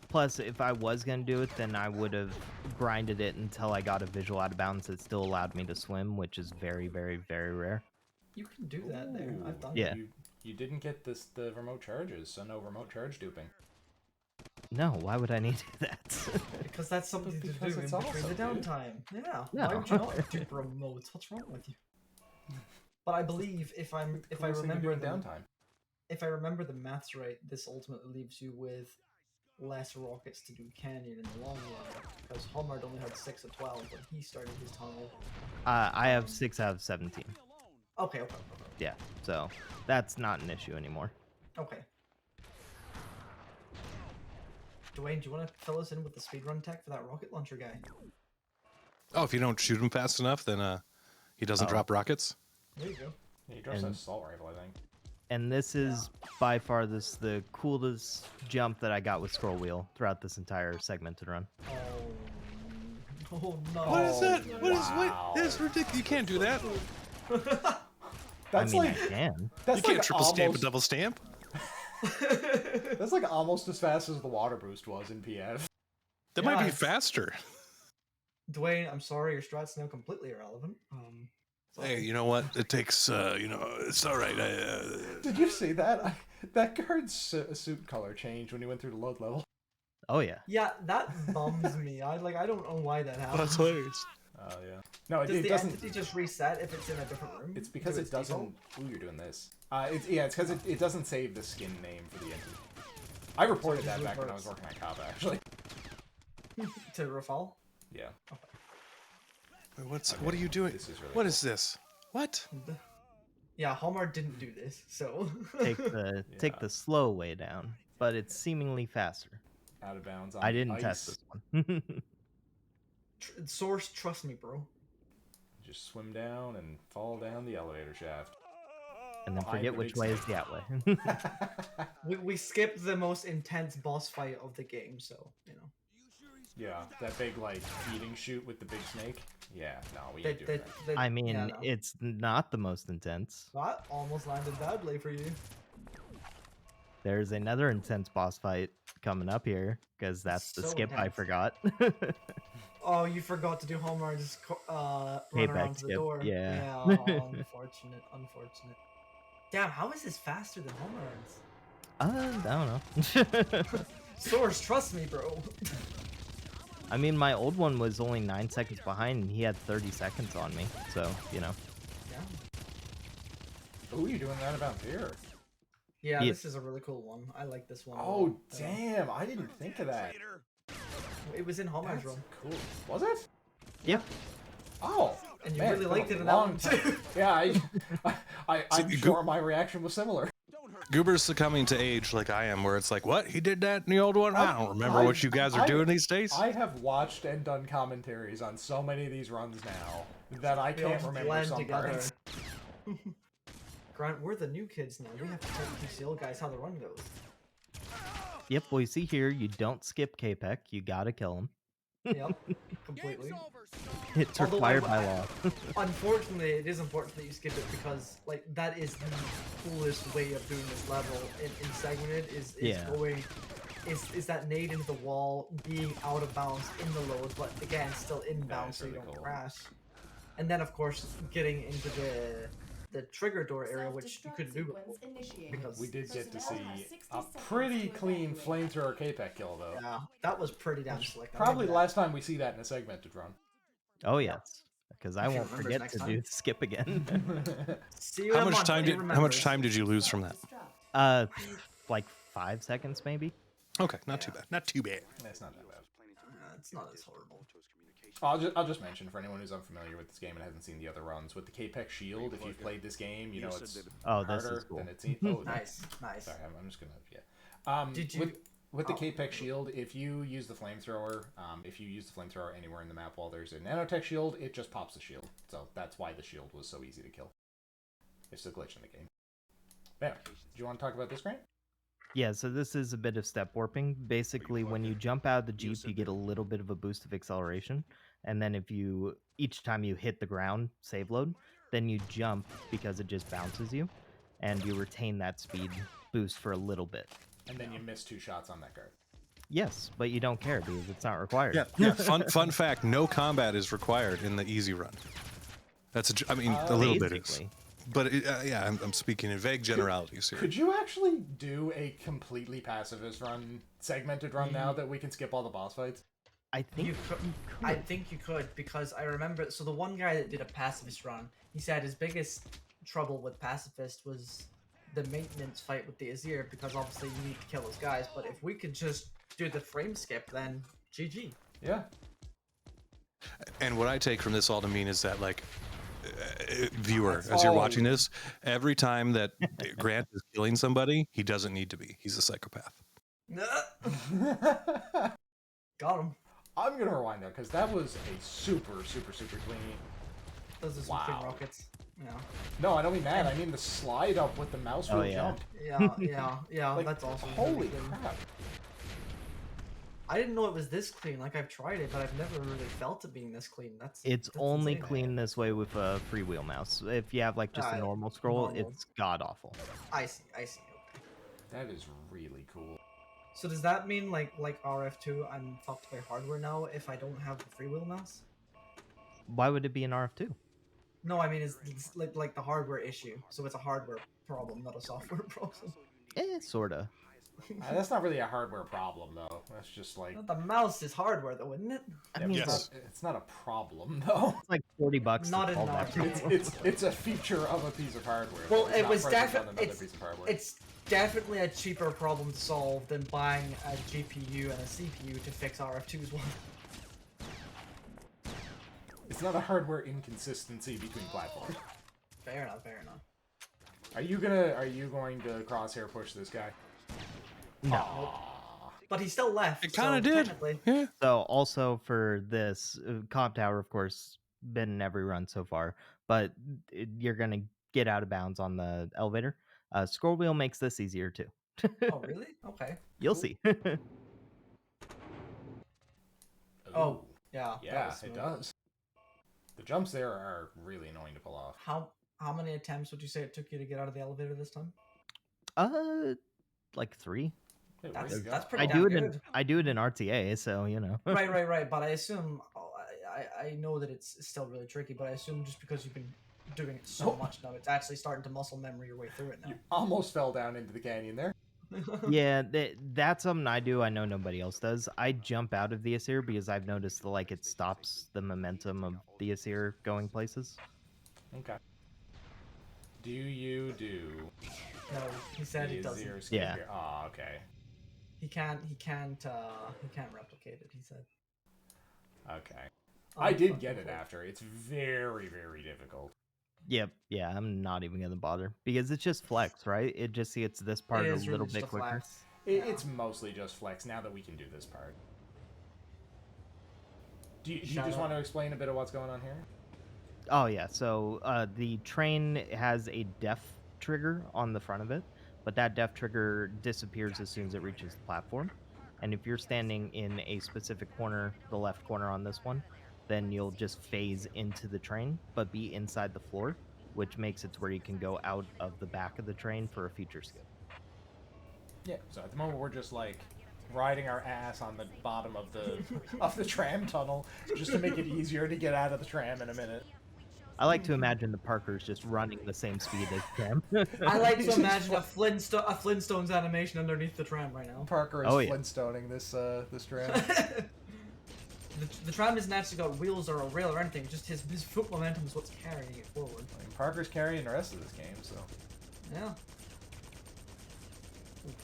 Plus, if I was going to do it, then I would have grinded it until I got a visual out of bounds that still allowed me to swim, which is very, very, very rare. You can do that there. I've Ooh. done Yeah. You didn't get the remote charges, so no remote charge duping. No, why would I need to do that? it because that's something to do Because in it's between the awesome, dude. downtime. Yeah. No. Why would you not do remotes? What's wrong with you? But I believe if I Coolest thing to remember do in the downtime. if I remember the maths right, this ultimately leaves you with less rockets to do canyon in the long run. Because Homard only had 6 of 12 when he started his tunnel. I have 6 out of 17. Okay. Yeah, so that's not an issue anymore. Okay. Dwayne, do you want to fill us in with the speedrun tech for that rocket launcher guy? Oh, if you don't shoot him fast enough, then he doesn't Oh. drop rockets. There you go. Yeah, he drops an And- assault rifle, I think. And this is by far the coolest jump that I got with scroll wheel throughout this entire segmented run. Oh no. What is that? What is wow. what? That's ridiculous. You can't do that. That's I mean, like I can. that's You can't like triple stamp a almost, double stamp. That's like almost as fast as the water boost was in PF. That Yeah, might be it's- faster. Dwayne, I'm sorry, your strat's now completely irrelevant. Sorry. Hey, you know what? It takes, it's all right. Did you see that? That guard's suit color changed when he went through the load level. Oh yeah. Yeah, that bums me. I don't know why that happened. That's hilarious. Oh yeah. No, Does it the doesn't. entity just reset if it's in a different room? It's because to it its doesn't. default? Ooh, you're doing this. It's because it doesn't save the skin name for the entity. I reported So it that just back when I was reverts. working at COP actually. To Rafal? Yeah. Wait, what Okay, are you doing? This is really. What cool. is this? What? Yeah, Hallmark didn't do this, so. Take the take Yeah. the slow way down, but it's seemingly faster. Out of bounds on I the didn't ice. test this one. Source, trust me, bro. Just swim down and fall down the elevator shaft. And then I'm forget the which big way is snake. the outway. We skipped the most intense boss fight of the game, so, you know. Yeah, that big like feeding chute with the big snake. Yeah, no, we They, ain't doing they, that. I mean, yeah, no. it's not the most intense. That almost landed badly for you. There's another intense boss fight coming up here because that's the So skip I intense. forgot. Oh, you forgot to do Homer and just run Payback around to the skip, door. yeah. Unfortunate, unfortunate. Damn, how is this faster than Homer runs? I don't know. Source, trust me, bro. I mean, my old one was only 9 seconds behind, and he had 30 seconds on me. So, you know. Yeah. Ooh, you doing that about here? Yeah, Yeah. this is a really cool one. I like this one. a Oh, lot. damn! I didn't think of that. It was in Homer's That's run. cool. Was it? Yep. Oh, And you man, really it's been liked a it in that long one time. too. Yeah, I'm See, sure my reaction was similar. Goober's succumbing to age like I am, where it's like, what? He did that in the old one? I don't remember what you guys are doing these days. I have watched and done commentaries on so many of these runs now that I They all can't remember blend some together. parts. Grant, we're the new kids now. We have to tell these the old guys how the run goes. Yep, well, you see here, you don't skip K-Pec. You gotta kill him. Yep, completely. It's Although required by law. Unfortunately, it is important that you skip it because, like, that is the coolest way of doing this level in segmented. Is Yeah. going, is that nade into the wall, being out of bounds in the load, but again still inbound, so you really don't cool. crash. And then, of course, getting into the trigger door area, which you couldn't do before. Because We did get to see a pretty clean flamethrower K-Pack kill, though. yeah, that was pretty damn slick. I Probably the remember last time we see that in a segmented run. Oh, yes. Because I If he won't remembers forget next to time. do the skip again. that. See you How in a much month time when he did remembers. you lose from that? Like 5 seconds, maybe? Okay, not too bad. Not too bad. It's not that bad. It's not as horrible. I'll just mention for anyone who's unfamiliar with this game and hasn't seen the other runs, with the K-Pec shield, if you've played this game, you know it's Oh, this harder is cool. than it seems. Oh, Nice, nice. Sorry, I'm just gonna Did you? with the Oh. K-Pec shield, if you use the flamethrower, anywhere in the map while there's a nanotech shield, it just pops the shield. So that's why the shield was so easy to kill. It's a glitch in the game. Anyway, do you want to talk about this, Grant? Yeah, so this is a bit of step warping. Basically, when you jump out of the Jeep, you get a little bit of a boost of acceleration. And then each time you hit the ground, save load, then you jump because it just bounces you. And you retain that speed boost for a little bit. And then you miss 2 shots on that guard. Yes, but you don't care because it's not required. Yeah. Fun fact: no combat is required in the easy run. That's a little bit is, Basically. but yeah, I'm speaking in vague generalities here. Could you actually do a completely pacifist run, segmented run now that we can skip all the boss fights? I think You could. I think you could, because I remember. So the one guy that did a pacifist run, he said his biggest trouble with pacifist was the maintenance fight with the Azir, because obviously you need to kill those guys. But if we could just do the frame skip, then GG. Yeah. And what I take from this all to mean is that, like, viewer, as you're watching this, every time that Grant is killing somebody, he doesn't need to be. He's a psychopath. Got him. I'm gonna rewind that because that was a super clean. Those are some clean rockets. Yeah. No, I don't mean that. I mean the slide up with the mouse wheel yeah. jump. Yeah. Like, That's awesome. Holy Really clean. crap! I didn't know it was this clean. Like, I've tried it, but I've never really felt it being this clean. That's only insane. clean this way with a freewheel mouse. If you have like just a normal scroll, normal. it's god awful. I see. Okay. That is really cool. So does that mean like RF2, I'm fucked by hardware now if I don't have the freewheel mouse? Why would it be an RF2? No, I mean it's like the hardware issue. So it's a hardware problem, not a software problem. Sorta. That's not really a hardware problem though. That's just like The mouse is hardware though, isn't it? I mean, Yes. it's not a problem though. it's like $40 to Not in solve that Naruto. problem. It's a feature of a piece of hardware. Well, It's it not was present on definitely another piece of hardware. it's definitely a cheaper problem to solve than buying a GPU and a CPU to fix RF2's one. It's not a hardware inconsistency between platforms. Fair enough. Are you going to crosshair push this guy? No. But he still left. It kind of so did. technically- Yeah. So also for this, Comp Tower, of course, been in every run so far, but you're going to get out of bounds on the elevator. Scroll wheel makes this easier too. Oh, really? Okay. You'll cool. see. Oh, Ooh. yeah. that Yeah, was it smooth. does. The jumps there are really annoying to pull off. How many attempts would you say it took you to get out of the elevator this time? Like 3. Wait, where you go? That's pretty I damn do good. I do it in RTA, so you know. Right. But I assume I know that it's still really tricky, but I assume just because you've been doing it so much now, it's actually starting to muscle memory your way through it now. You almost fell down into the canyon there. Yeah, that's something I do. I know nobody else does. I jump out of the Asir because I've noticed like it stops the momentum of the Asir going places. Okay. Do you do? No, he said it doesn't. Yeah. Oh, okay. He can't replicate it. He said. Okay. I did get it after. It's very, very difficult. Yep. Yeah, I'm not even gonna bother because it's just flex, right? It just gets this part It a is little really bit just a quicker. flex. It's mostly just flex now that we can do this part. Do you just want to explain a bit of what's going on here? Oh yeah, so the train has a def trigger on the front of it, but that def trigger disappears as soon as it reaches the platform. And if you're standing in a specific corner, the left corner on this one, then you'll just phase into the train, but be inside the floor, which makes it to where you can go out of the back of the train for a future skip. Yeah, so at the moment we're just like riding our ass on the bottom of the of the tram tunnel just to make it easier to get out of the tram in a minute. I like to imagine the Parkers just running the same speed as Tram. I like to imagine a Flintstones animation underneath the tram right now. Parker is Flintstoning this this tram. The tram hasn't actually got wheels or a rail or anything. Just his foot momentum is what's carrying it forward. I mean, Parker's carrying the rest of this game, so yeah.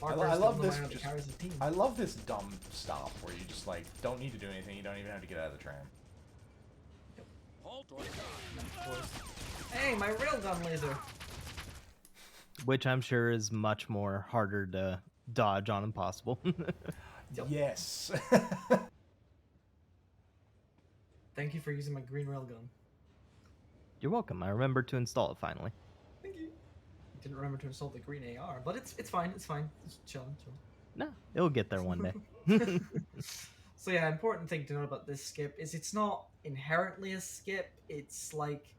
I love this. I love this dumb stop where you just like don't need to do anything. You don't even have to get out of the tram. Hey, my railgun laser. Which I'm sure is much more harder to dodge on Impossible. Yes. Thank you for using my green railgun. You're welcome. I remembered to install it finally. Thank you. Didn't remember to install the green AR, but it's fine. It's fine. It's chilling. No, it'll get there one day. So yeah, important thing to note about this skip is it's not inherently a skip. It's like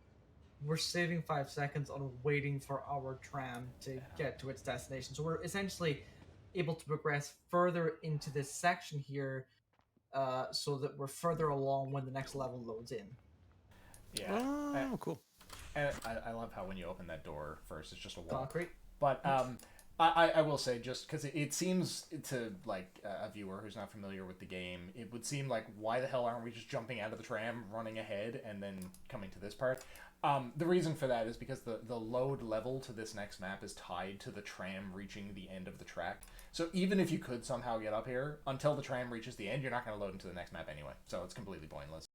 we're saving 5 seconds on waiting for our tram to get to its destination. So we're essentially able to progress further into this section here, so that we're further along when the next level loads in. Yeah. Oh, cool. And I love how when you open that door first, it's just a wall. Concrete. But I will say, just because it seems to like a viewer who's not familiar with the game, it would seem like, why the hell aren't we just jumping out of the tram, running ahead, and then coming to this part? The reason for that is because the load level to this next map is tied to the tram reaching the end of the track. So even if you could somehow get up here, until the tram reaches the end, you're not going to load into the next map anyway. So it's completely pointless.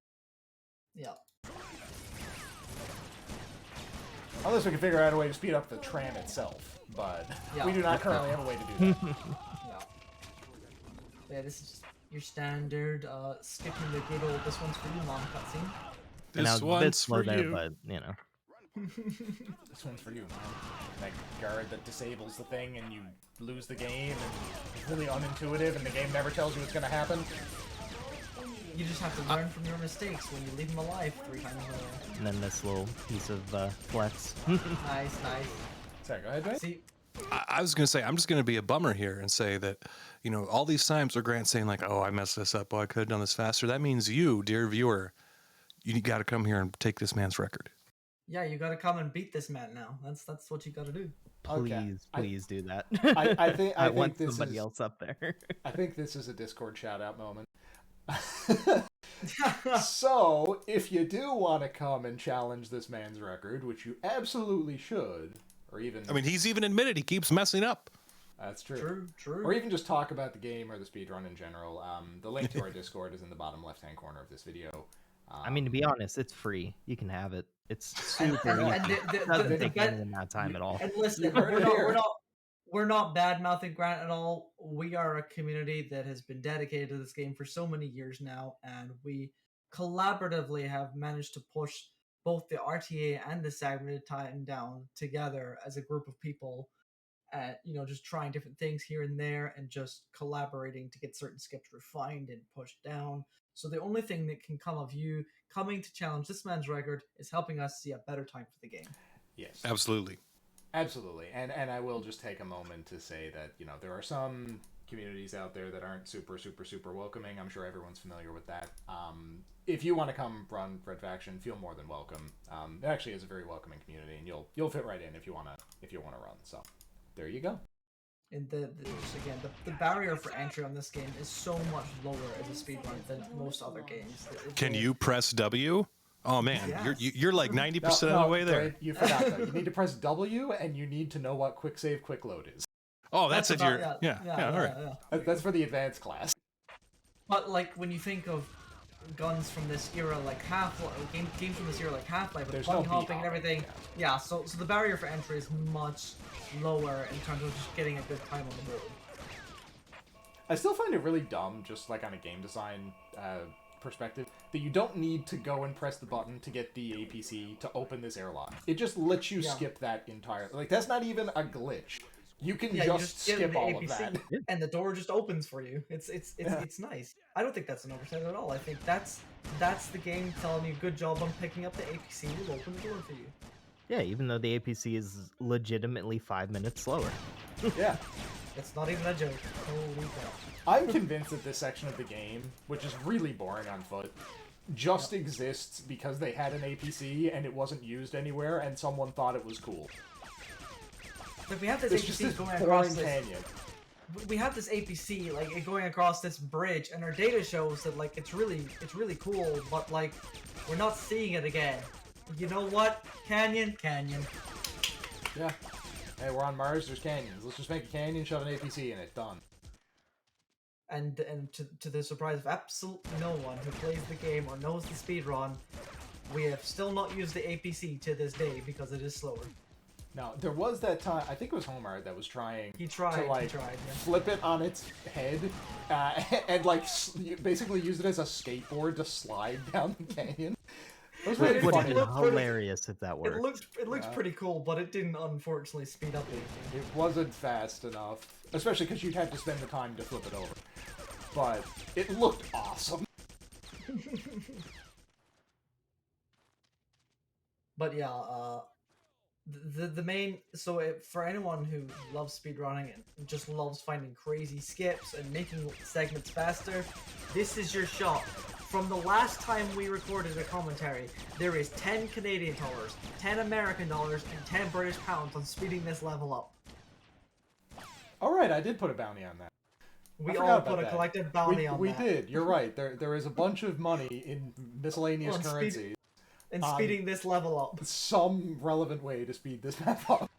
Yeah. Unless we can figure out a way to speed up the tram itself, but we do not currently have a way to do that. Yeah, this is just your standard skipping the good old "this one's for you" mom cutscene. This one's for there, you. but you know. This one's for you, man. That guard that disables the thing and you lose the game and it's really unintuitive and the game never tells you what's going to happen. You just have to learn from your mistakes when you leave them alive 3 times in a row. And then this little piece of flex. Nice. Sorry, go ahead, Dwayne. See, I was going to say, I'm just going to be a bummer here and say that, you know, all these times where Grant's saying like, oh, I messed this up. Oh, I could have done this faster. That means you, dear viewer, you got to come here and take this man's record. yeah, you gotta come and beat this man now. That's what you gotta do. Please do that. I think want this somebody is, else up there. I think this is a Discord shout-out moment. So, if you do want to come and challenge this man's record, which you absolutely should, or even... I mean, he's even admitted he keeps messing up. That's true. Or even just talk about the game or the speedrun in general. The link to our Discord is in the bottom left-hand corner of this video. I mean, to be honest, it's free. You can have it. It's super easy. It doesn't take any of that time at all. And listen, we're not bad-mouthing Grant at all. We are a community that has been dedicated to this game for so many years now, and we collaboratively have managed to push both the RTA and the segmented time down together as a group of people. Just trying different things here and there, and just collaborating to get certain skips refined and pushed down. So the only thing that can come of you coming to challenge this man's record is helping us see a better time for the game. Yes. Absolutely. Absolutely. And I will just take a moment to say that, there are some communities out there that aren't super, super, super welcoming. I'm sure everyone's familiar with that. If you want to come run Red Faction, feel more than welcome. It actually is a very welcoming community, and you'll fit right in if you wanna run. So there you go. And the barrier for entry on this game is so much lower as a speedrun than most other games. Can you press W? Oh man, Yes. you're like 90% of the way there. Dwayne, you forgot though. You need to press W, and you need to know what quick save, quick load is. Oh, that's it. All right. Yeah. That's for the advanced class. But like when you think of guns from this era, like games from this era, like Half-Life, with There's bunny no hopping and beat everything. Yeah, so the barrier for entry is much lower in terms of just getting a good time on the board. I still find it really dumb, just like on a game design perspective, that you don't need to go and press the button to get the APC to open this airlock. It just lets you skip that entire. Like that's not even a glitch. You can just skip all of that, and the door just opens for you. It's nice. I don't think that's an oversight at all. I think that's the game telling you good job on picking up the APC to open the door for you. Yeah, even though the APC is legitimately 5 minutes slower. Yeah. It's not even a joke. Holy cow. I'm convinced that this section of the game, which is really boring on foot, just exists because they had an APC and it wasn't used anywhere and someone thought it was cool. Like we have this It's APC just this going across boring this. canyon. We have this APC like going across this bridge, and our data shows that like it's really cool, but like we're not seeing it again. You know what? Canyon. Yeah. Hey, we're on Mars. There's canyons. Let's just make a canyon, shove an APC in it. Done. And to the surprise of absolutely no one who plays the game or knows the speedrun, we have still not used the APC to this day because it is slower. Now, there was that time, I think it was Homer that was trying He tried, yeah. flip it on its head and like basically use it as a skateboard to slide down the canyon. It was really It would have funny. been hilarious if that worked. It looked pretty cool, but it didn't unfortunately speed up anything. It wasn't fast enough, especially because you'd have to spend the time to flip it over. But it looked awesome. But yeah, the main for anyone who loves speedrunning and just loves finding crazy skips and making segments faster, this is your shot. From the last time we recorded a commentary, there is 10 Canadian dollars, 10 American dollars, and 10 British pounds on speeding this level up. Alright, I did put a bounty on that. We all put a collective bounty on that. We did, you're right. There is a bunch of money in miscellaneous currency. And speeding this level up. Some relevant way to speed this map up.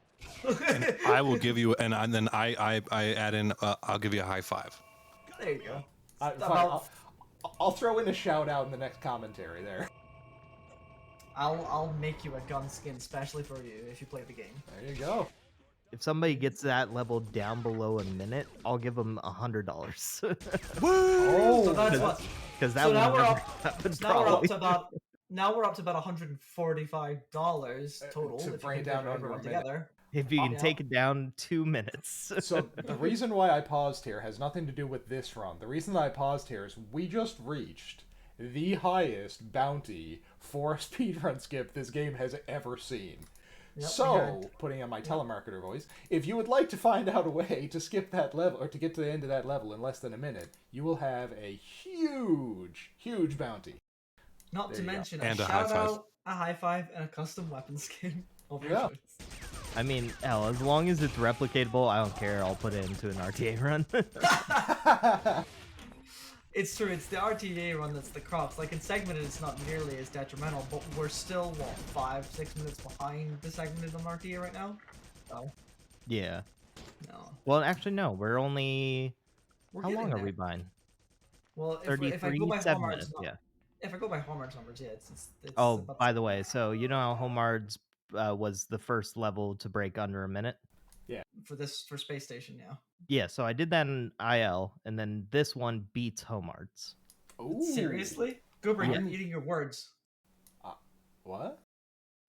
And I will give you, and then I add in, I'll give you a high five. There you go. Fine, I'll throw in a shout out in the next commentary there. I'll make you a gun skin specially for you if you play the game. There you go. If somebody gets that level down below a minute, I'll give them $100. Oh, So that's what. Because that So would now we're never up. happen, So now we're up probably. to about. Now we're up to about $145 total to if bring you it down to everyone under a minute. together. If you can Yeah. take it down 2 minutes. So the reason why I paused here has nothing to do with this run. The reason that I paused here is we just reached the highest bounty for a speedrun skip this game has ever seen. Yep, So, putting on my telemarketer voice, if you would like to find out a way to skip that level, or to get to the end of that level in less than a minute, you will have a huge, huge bounty. Not There to you go. mention And a a high shout five. out, a high five, and a custom weapon skin. Of your Yeah. choice. I mean, hell, as long as it's replicatable, I don't care. I'll put it into an RTA run. It's true, it's the RTA run that's the crux. Like in segmented, it's not nearly as detrimental, but we're still, what, 5-6 minutes behind the segmented on RTA right now? Oh, Yeah. no. Well, actually, no. We're only... We're How getting long are there. we behind? Well, if I 33, go by 7 Hallmark's, minutes, yeah. if I go by Hallmark's numbers, yeah, it's Oh, about by the way, so you know how Homard's was the first level to break under a minute? for Space Station, yeah. Yeah, so I did that in IL, and then this one beats Homard's. Ooh. Seriously? Goober, Yeah. you're eating your words. What?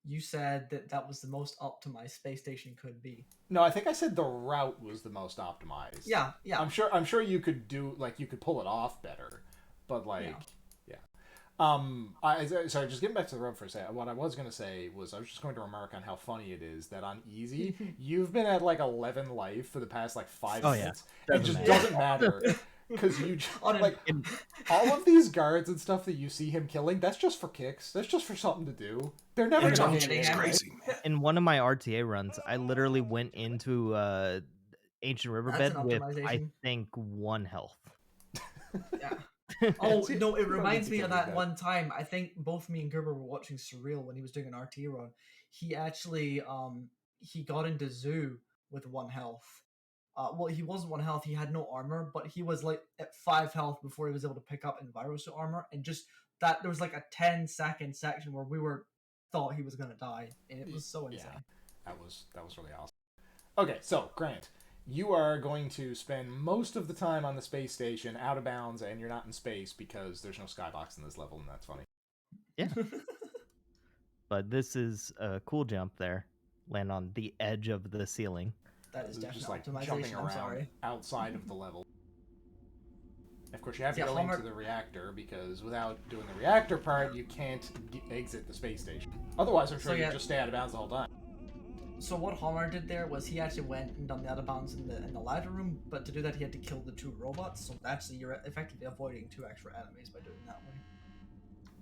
You said that was the most optimized Space Station could be. No, I think I said the route was the most optimized. Yeah. I'm sure you could do, like, you could pull it off better, but, like, Sorry, just getting back to the rub for a second. What I was going to say was I was just going to remark on how funny it is that on easy, you've been at like 11 life for the past like 5 Oh, yeah. minutes. It just matter. doesn't matter. Because you like all of these guards and stuff that you see him killing, that's just for kicks. That's just for something to do. They're never And gonna John's hit It's you. crazy, man. In one of my RTA runs, I literally went into Ancient Riverbed an with, I optimization. think, 1 health. Yeah. Oh See, no! It you don't reminds need me to of kill these that guys. one time. I think both me and Goober were watching Surreal when he was doing an RT run. He actually he got into Zoo with 1 health. Well, he wasn't 1 health. He had no armor, but he was like at 5 health before he was able to pick up Envirosuit armor. And just that there was like a 10-second section where we thought he was gonna die, and it was so insane. Yeah, that was really awesome. Okay, so Grant, you are going to spend most of the time on the space station out of bounds, and you're not in space because there's no skybox in this level, and that's funny. Yeah. But this is a cool jump there. Land on the edge of the ceiling. That is It's definitely just like optimization. jumping I'm around sorry. outside of the level. Of course, you have to Yeah, go Homer- into the reactor because without doing the reactor part, you can't exit the space station. Otherwise, I'm sure So, you yeah. just stay out of bounds the whole time. So what Homer did there was he actually went and done the out of bounds in the ladder room, but to do that he had to kill the 2 robots. So actually you're effectively avoiding 2 extra enemies by doing it that way.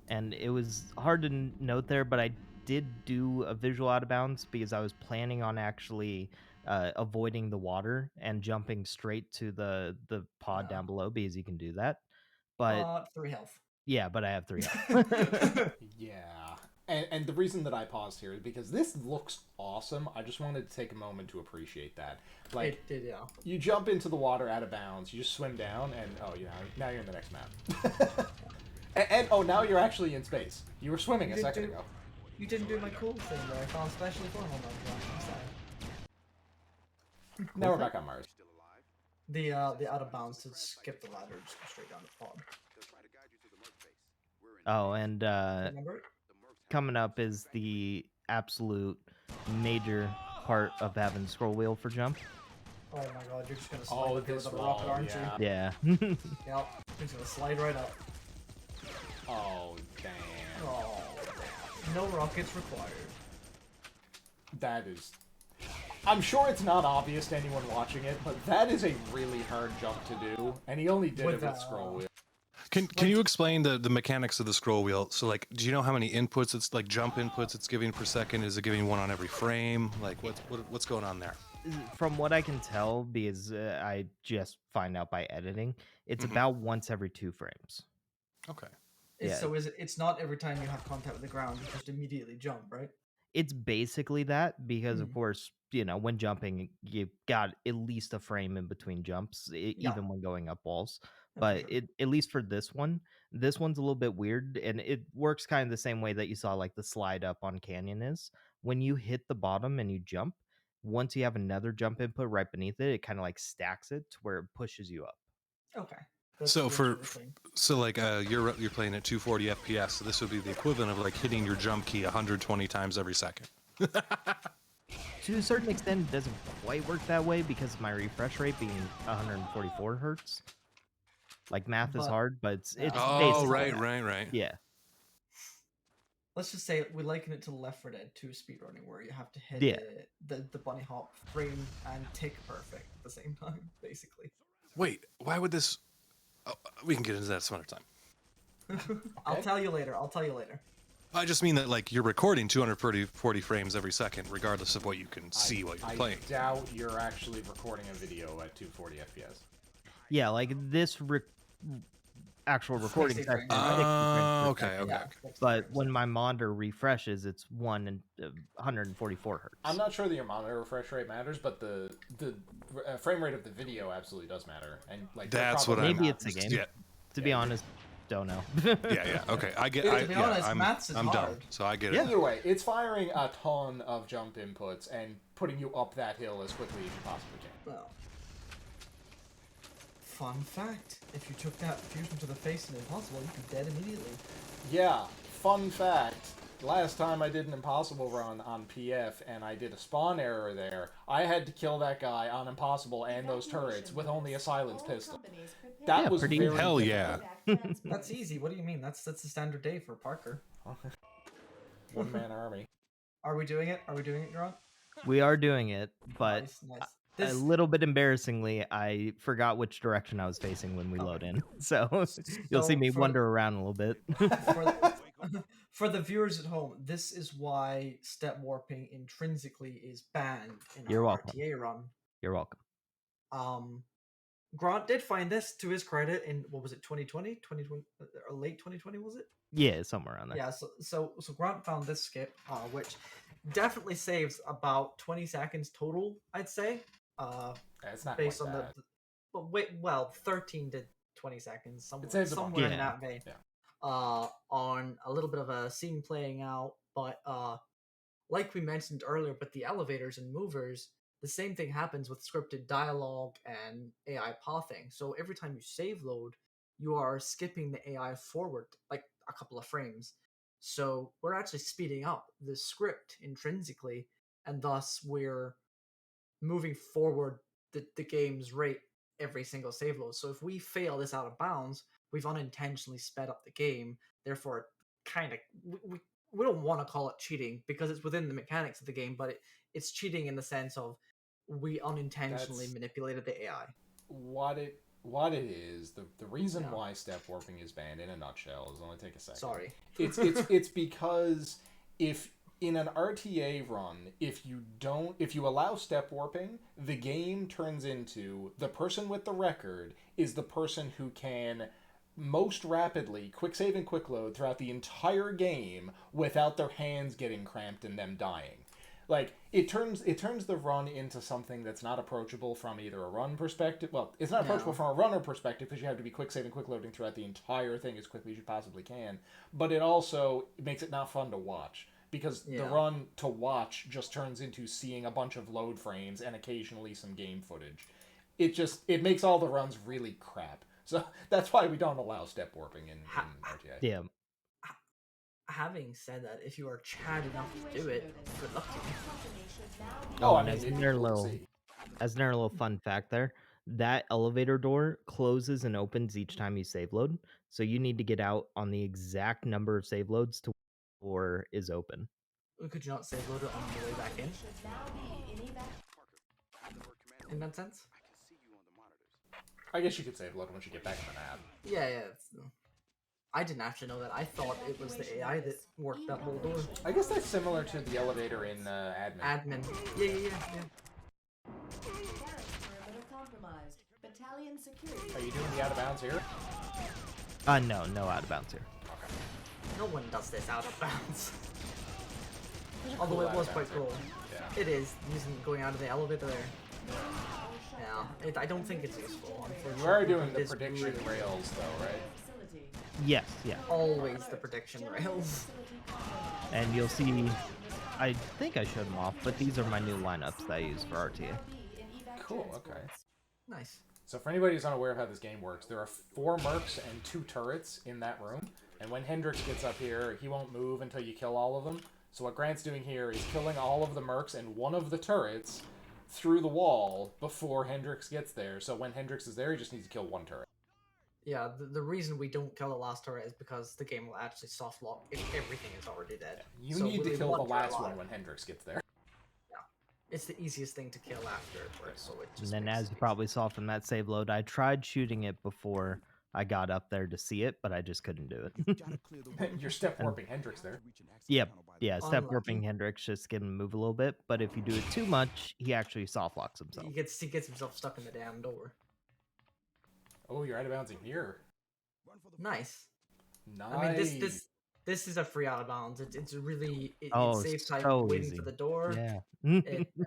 And it was hard to note there, but I did do a visual out of bounds because I was planning on actually avoiding the water and jumping straight to the pod Yeah. down below because you can do that. But 3 health. yeah, but I have 3 health. Yeah. And the reason that I paused here is because this looks awesome. I just wanted to take a moment to appreciate that. Like, It did, yeah. you jump into the water out of bounds, you just swim down, and now you're in the next map. and oh, now you're actually in space. You were swimming a second ago. You didn't do my cool thing that I found specially for Homer. I'm sorry. Now we're back on Mars. The out of bounds to skip the ladder, just go straight down the pod. Oh, and Remember it? coming up is the absolute major part of having scroll wheel for jump. Oh my god, you're just gonna slide up here this with a rocket, wall, aren't yeah. Yeah. you? Yep. You're just gonna slide right up. Oh, damn. Oh, no rockets required. That is... I'm sure it's not obvious to anyone watching it, but that is a really hard jump to do, and he only did it with scroll wheel. Can you explain the mechanics of the scroll wheel? So, like, do you know how many inputs it's like jump inputs it's giving per second? Is it giving 1 on every frame? Like, what's going on there? From what I can tell, because I just find out by editing, it's about once every 2 frames. Okay. Yeah. So it's not every time you have contact with the ground, you just immediately jump, right? It's basically that because, of course, when jumping, you've got at least a frame in between jumps, even when going up walls. But sure. at least for this one's a little bit weird, and it works kind of the same way that you saw like the slide up on Canyon is. When you hit the bottom and you jump, once you have another jump input right beneath it, it kind of like stacks it to where it pushes you up. Okay. So like you're playing at 240 FPS, so this would be the equivalent of like hitting your jump key 120 times every second. To a certain extent, it doesn't quite work that way because of my refresh rate being 144 hertz. Like math is hard, but it's Oh, basically right. Yeah. Let's just say we liken it to Left 4 Dead 2 speedrunning, where you have to hit the bunny hop frame and tick perfect at the same time, basically. Wait, why would this? Oh, we can get into that some other time. I'll tell you later. I just mean that like you're recording 240 frames every second, regardless of what you can see while you're playing. I doubt you're actually recording a video at 240 FPS. Yeah, like this actual recording 60 session. frames. Okay. Yeah, But when my monitor refreshes, it's 144 hertz. I'm not sure that your monitor refresh rate matters, but the frame rate of the video absolutely does matter. And like That's what maybe it's a game. Yeah. To be honest, don't know. Yeah. Okay, I get. To be honest, maths is I'm hard. dumb, so I get it. Either way, it's firing a ton of jump inputs and putting you up that hill as quickly as you possibly can. Well, fun fact: if you took that fusion to the face in Impossible, you'd be dead immediately. Yeah, fun fact. Last time I did an Impossible run on PF and I did a spawn error there, I had to kill that guy on Impossible and those turrets with only a silence pistol. That Yeah, was pretty very easy. Hell difficult. yeah. That's easy. What do you mean? That's the standard day for Parker. One-man army. Are we doing it? Are we doing it, Grant? We are doing it, but Nice. a little bit embarrassingly, I forgot which direction I was facing when we load in. So you'll see So me for- wander around a little bit. for the viewers at home, this is why step warping intrinsically is banned in You're our welcome. RTA run. You're welcome. Grant did find this to his credit in, what was it, 2020? 2020 or late 2020 was it? Yeah, somewhere around there. Yeah, so Grant found this skip, which definitely saves about 20 seconds total, I'd say. It's not Based quite on that. well, 13 to 20 seconds, saves a bunch. somewhere in Yeah. that vein. Yeah. On a little bit of a scene playing out, but like we mentioned earlier, with the elevators and movers, the same thing happens with scripted dialogue and AI pathing. So every time you save load, you are skipping the AI forward like a couple of frames. So we're actually speeding up the script intrinsically, and thus we're moving forward the game's rate every single save load. So if we fail this out of bounds, we've unintentionally sped up the game. Therefore, kind of we don't want to call it cheating because it's within the mechanics of the game, but it's cheating in the sense of we unintentionally manipulated the AI. What it is, the reason why step warping is banned in a nutshell is, only take a second. Sorry. It's because if in an RTA run, if you allow step warping, the game turns into the person with the record is the person who can most rapidly quick save and quick load throughout the entire game without their hands getting cramped and them dying. Like, it turns the run into something that's not approachable from either a run perspective. Well, it's not approachable from a runner perspective because you have to be quick saving, quick loading throughout the entire thing as quickly as you possibly can. But it also makes it not fun to watch because the run to watch just turns into seeing a bunch of load frames and occasionally some game footage. It makes all the runs really crap. So that's why we don't allow step warping in RTA. Yeah. Having said that, if you are Chad enough to do it, good luck to you. Oh, I and mean, as it'd be another cool to little, see. as another little fun fact there, that elevator door closes and opens each time you save load. So you need to get out on the exact number of save loads to or is open. Could you not save load it on the way back in? In that sense? I guess you could save load once you get back on the map. Yeah. I didn't actually know that. I thought it was the AI that worked that whole door. I guess that's similar to the elevator in admin. Admin. Yeah. Are you doing the out of bounds here? No out of bounds here. No one does this out of bounds. Cool Although it out was of quite bounds cool. Yeah. It is, going out of the elevator there. Yeah, I don't think it's useful, unfortunately. You are doing the It's prediction really rails though, right? Yes, yeah. always the prediction rails. And you'll see, I think I showed them off, but these are my new lineups that I use for RTA. Cool, okay. Nice. So for anybody who's unaware of how this game works, there are 4 mercs and 2 turrets in that room. And when Hendrix gets up here, he won't move until you kill all of them. So what Grant's doing here is killing all of the mercs and one of the turrets through the wall before Hendrix gets there. So when Hendrix is there, he just needs to kill 1 turret. Yeah, the reason we don't kill the last turret is because the game will actually soft lock if everything is already dead. You So need to we kill want the turret last one alive. when Hendrix gets there. It's the easiest thing to kill after, so it And just then makes as it you probably saw from that save load, I tried shooting it before I got up there to see it, but I just couldn't do it. You're step warping Hendrix there. Yep. Yeah, step Unlucky. warping Hendrix just get him to move a little bit, but if you do it too much, he actually soft locks himself. He gets himself stuck in the damn door. Oh, you're out of bounds in here. Nice. Nice. I mean, this is a free out of bounds. It's really it saves time so waiting easy. for the door. Yeah.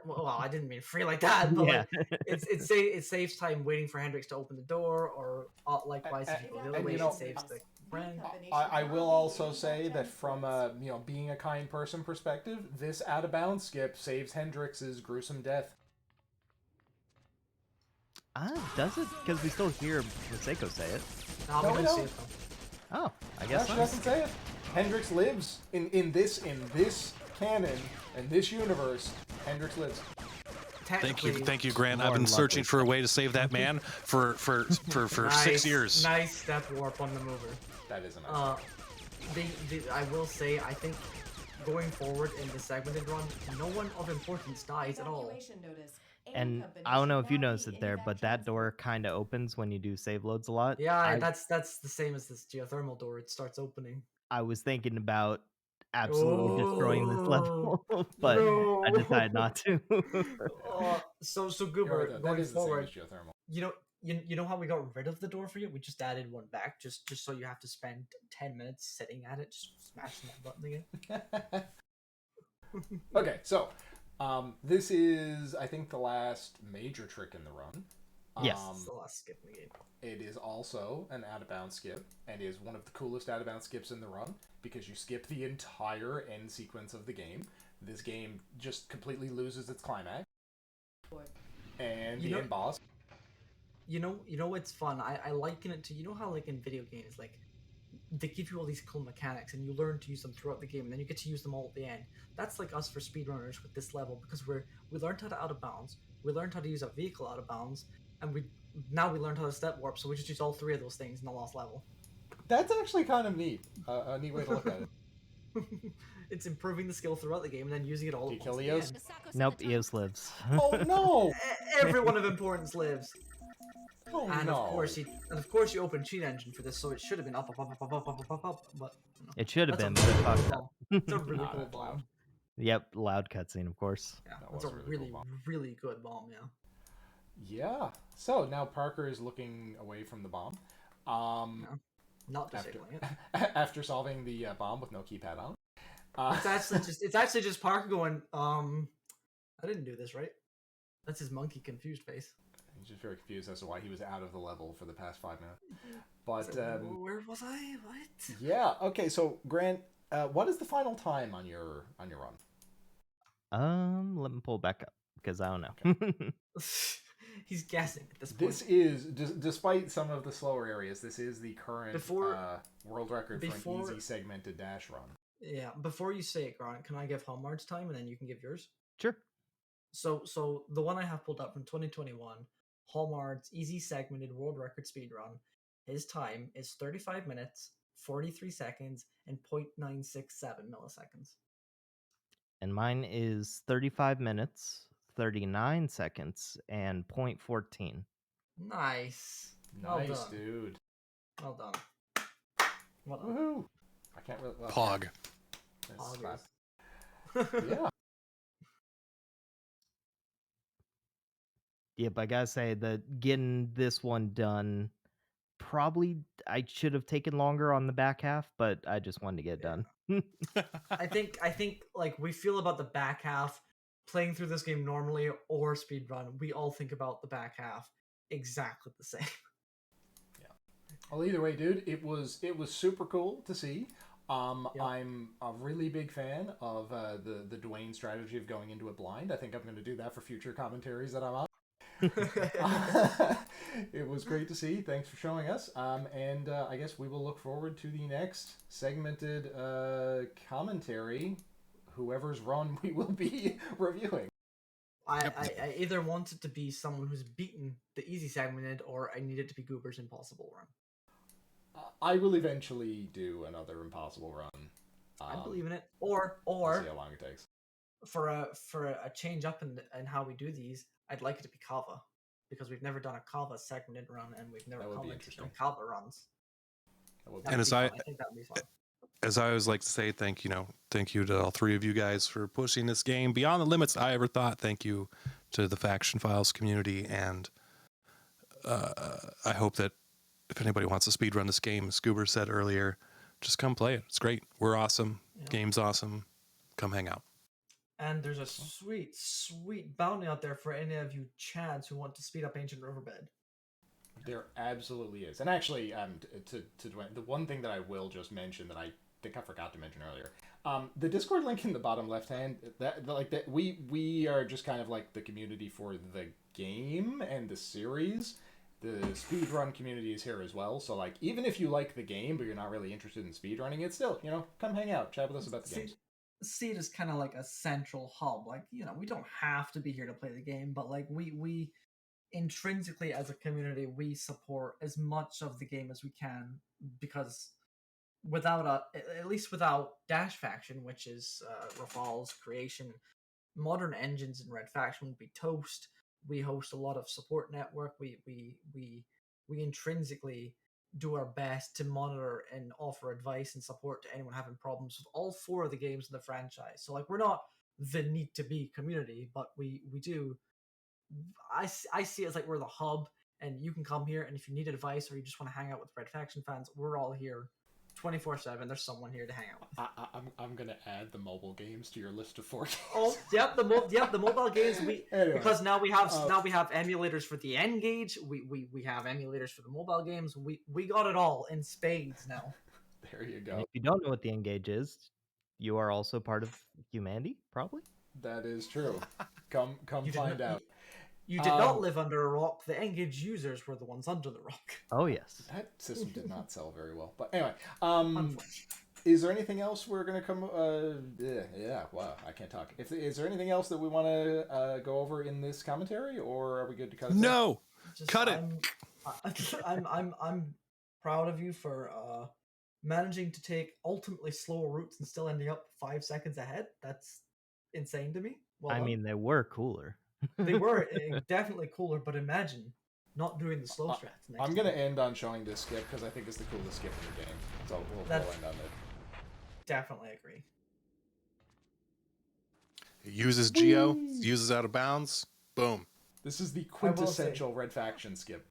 Well, I didn't mean free like that, but Yeah. like it saves time waiting for Hendrix to open the door, or likewise if you go the other And, way, you know, it saves the friend. I will also say that from a being a kind person perspective, this out of bounds skip saves Hendrix's gruesome death. Does it? Because we still hear Maseko say it. No, No, we we don't see don't. it though. Oh, I Yeah, guess she not. doesn't say it. Hendrix lives in this canon, in this universe. Hendrix lives. Thank you, Grant. More I've been lovely searching for a stuff. way to save that man for 6 years. Nice step warp on the mover. That is a nice I will say, I think going forward in the segmented run, no one of importance dies at all. And I don't know if you noticed it there, but that door kind of opens when you do save loads a lot. Yeah, that's the same as this geothermal door. It starts opening. I was thinking about absolutely destroying this level, but I No. decided not to. So You're Goober, right, though. That going is the same forward, as geothermal. you know how we got rid of the door for you? We just added one back, just so you have to spend 10 minutes sitting at it, just smashing that button again. Okay, so this is, I think, the last major trick in the run. Yes. It's the last skip in the game. It is also an out-of-bounds skip, and is one of the coolest out-of-bounds skips in the run, because you skip the entire end sequence of the game. This game just completely loses its climax. And the end boss. You know what's fun? I liken it to, you know how like in video games, like they give you all these cool mechanics and you learn to use them throughout the game, and then you get to use them all at the end. That's like us for speedrunners with this level, because we learned how to out of bounds, we learned how to use a vehicle out of bounds, and we learned how to step warp, so we just use all three of those things in the last level. That's actually kind of neat. A neat way to look at it. It's improving the skill throughout the game and then using it all Do at you once kill at the Eos? end. Nope, Eos lives. Oh no! Everyone of importance lives. Oh And no! of course you open cheat engine for this, so it should have been up, but It should have that's been, a but it really fucked cool up. bomb. It's a really Ah, cool that's bomb. loud. Yep, loud cutscene, of course. Yeah, That that's was a a really cool bomb. really good bomb. Yeah. Yeah. So now Parker is looking away from the bomb. Yeah. Not After, disabling it. after solving the bomb with no keypad on. It's actually just Parker going, I didn't do this right. That's his monkey confused face. He's just very confused as to why he was out of the level for the past 5 minutes. But Where was I? What? yeah, okay. So Grant, what is the final time on your run? Let me pull back up because I don't know. He's guessing at this point. This is, despite some of the slower areas, this is the current world record for an easy segmented dash run. Yeah, before you say it, Grant, can I give Hallmark's time and then you can give yours? Sure. So the one I have pulled up from 2021, Hallmark's easy segmented world record speedrun, his time is 35 minutes, 43 seconds, and 0.967 milliseconds. And mine is 35 minutes, 39 seconds, and 0.14. Nice. Nice, well done. dude. Well done. Well done. Woohoo! I can't really... Well, Pog. That's Poggers. clap. Yeah. Yep, I gotta say that getting this one done, probably I should have taken longer on the back half, but I just wanted to get it done. I think like we feel about the back half playing through this game normally or speedrun, we all think about the back half exactly the same. Yeah. Well, either way, dude, it was super cool to see. Yep. I'm a really big fan of the Dwayne strategy of going into it blind. I think I'm going to do that for future commentaries that I'm on. It was great to see. Thanks for showing us. And I guess we will look forward to the next segmented commentary, whoever's run we will be reviewing. I either want it to be someone who's beaten the easy segmented, or I need it to be Goober's impossible run. I will eventually do another impossible run. I believe in it. Or We'll see how long it takes. For a change up in how we do these, I'd like it to be Kava, because we've never done a Kava segmented run, and we've never That would be commented interesting. on Kava runs. That would That be would as be I- fun. I think that would be fun. As I always like to say, thank you to all three of you guys for pushing this game beyond the limits I ever thought. Thank you to the Faction Files community, and I hope that if anybody wants to speedrun this game, as Goober said earlier, just come play it. It's great. We're awesome. Yeah. Game's awesome. Come hang out. And there's a sweet bounty out there for any of you Chads who want to speed up Ancient Riverbed. There absolutely is. And actually, to Dwayne, the one thing that I will just mention that I think I forgot to mention earlier, the Discord link in the bottom left hand, that we are just kind of like the community for the game and the series. The speedrun community is here as well, so like even if you like the game but you're not really interested in speedrunning it, still, come hang out, chat with us about the games. see it as kind of like a central hub. Like, you know, we don't have to be here to play the game, but like we intrinsically as a community we support as much of the game as we can, because without at least without Dash Faction, which is Rafal's creation, modern engines in Red Faction would be toast. We host a lot of support network. We intrinsically do our best to monitor and offer advice and support to anyone having problems with all 4 of the games in the franchise. So like, we're not the need to be community, but we do. I see it as like we're the hub, and you can come here, and if you need advice or you just want to hang out with Red Faction fans, we're all here 24/7. There's someone here to hang out with. I'm gonna add the mobile games to your list of 4 games. Oh, yep, the mobile games anyway. Because now we have emulators for the N-Gage. We have emulators for the mobile games. We got it all in spades now. There you And go. if you don't know what the Engage is, you are also part of humanity, probably. That is true. Come find out. You did not live under a rock. The N-Gage users were the ones under the rock. Oh yes. That system did not sell very well. But anyway, Unfortunately. is there anything else we're gonna come? Wow, I can't talk. Is there anything else that we want to go over in this commentary, or are we good to cut it? No, cut it. I'm proud of you for managing to take ultimately slower routes and still ending up 5 seconds ahead. That's insane to me. Well I done. mean, they were cooler. They were definitely cooler, but imagine not doing the slow strats next I'm gonna time. end on showing this skip because I think it's the coolest skip in the game. So we'll end on it. Definitely agree. It uses Geo, uses out of bounds. Boom. This is the quintessential Red Faction skip.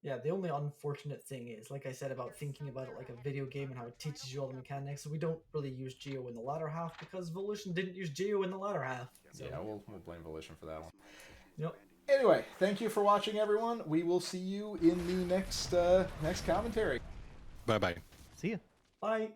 Yeah, the only unfortunate thing is, like I said, about thinking about it like a video game and how it teaches you all the mechanics. So we don't really use Geo in the latter half because Volition didn't use Geo in the latter half. So. Yeah, we'll blame Volition for that one. Yep. Anyway, thank you for watching, everyone. We will see you in the next commentary. Bye bye. See ya. Bye.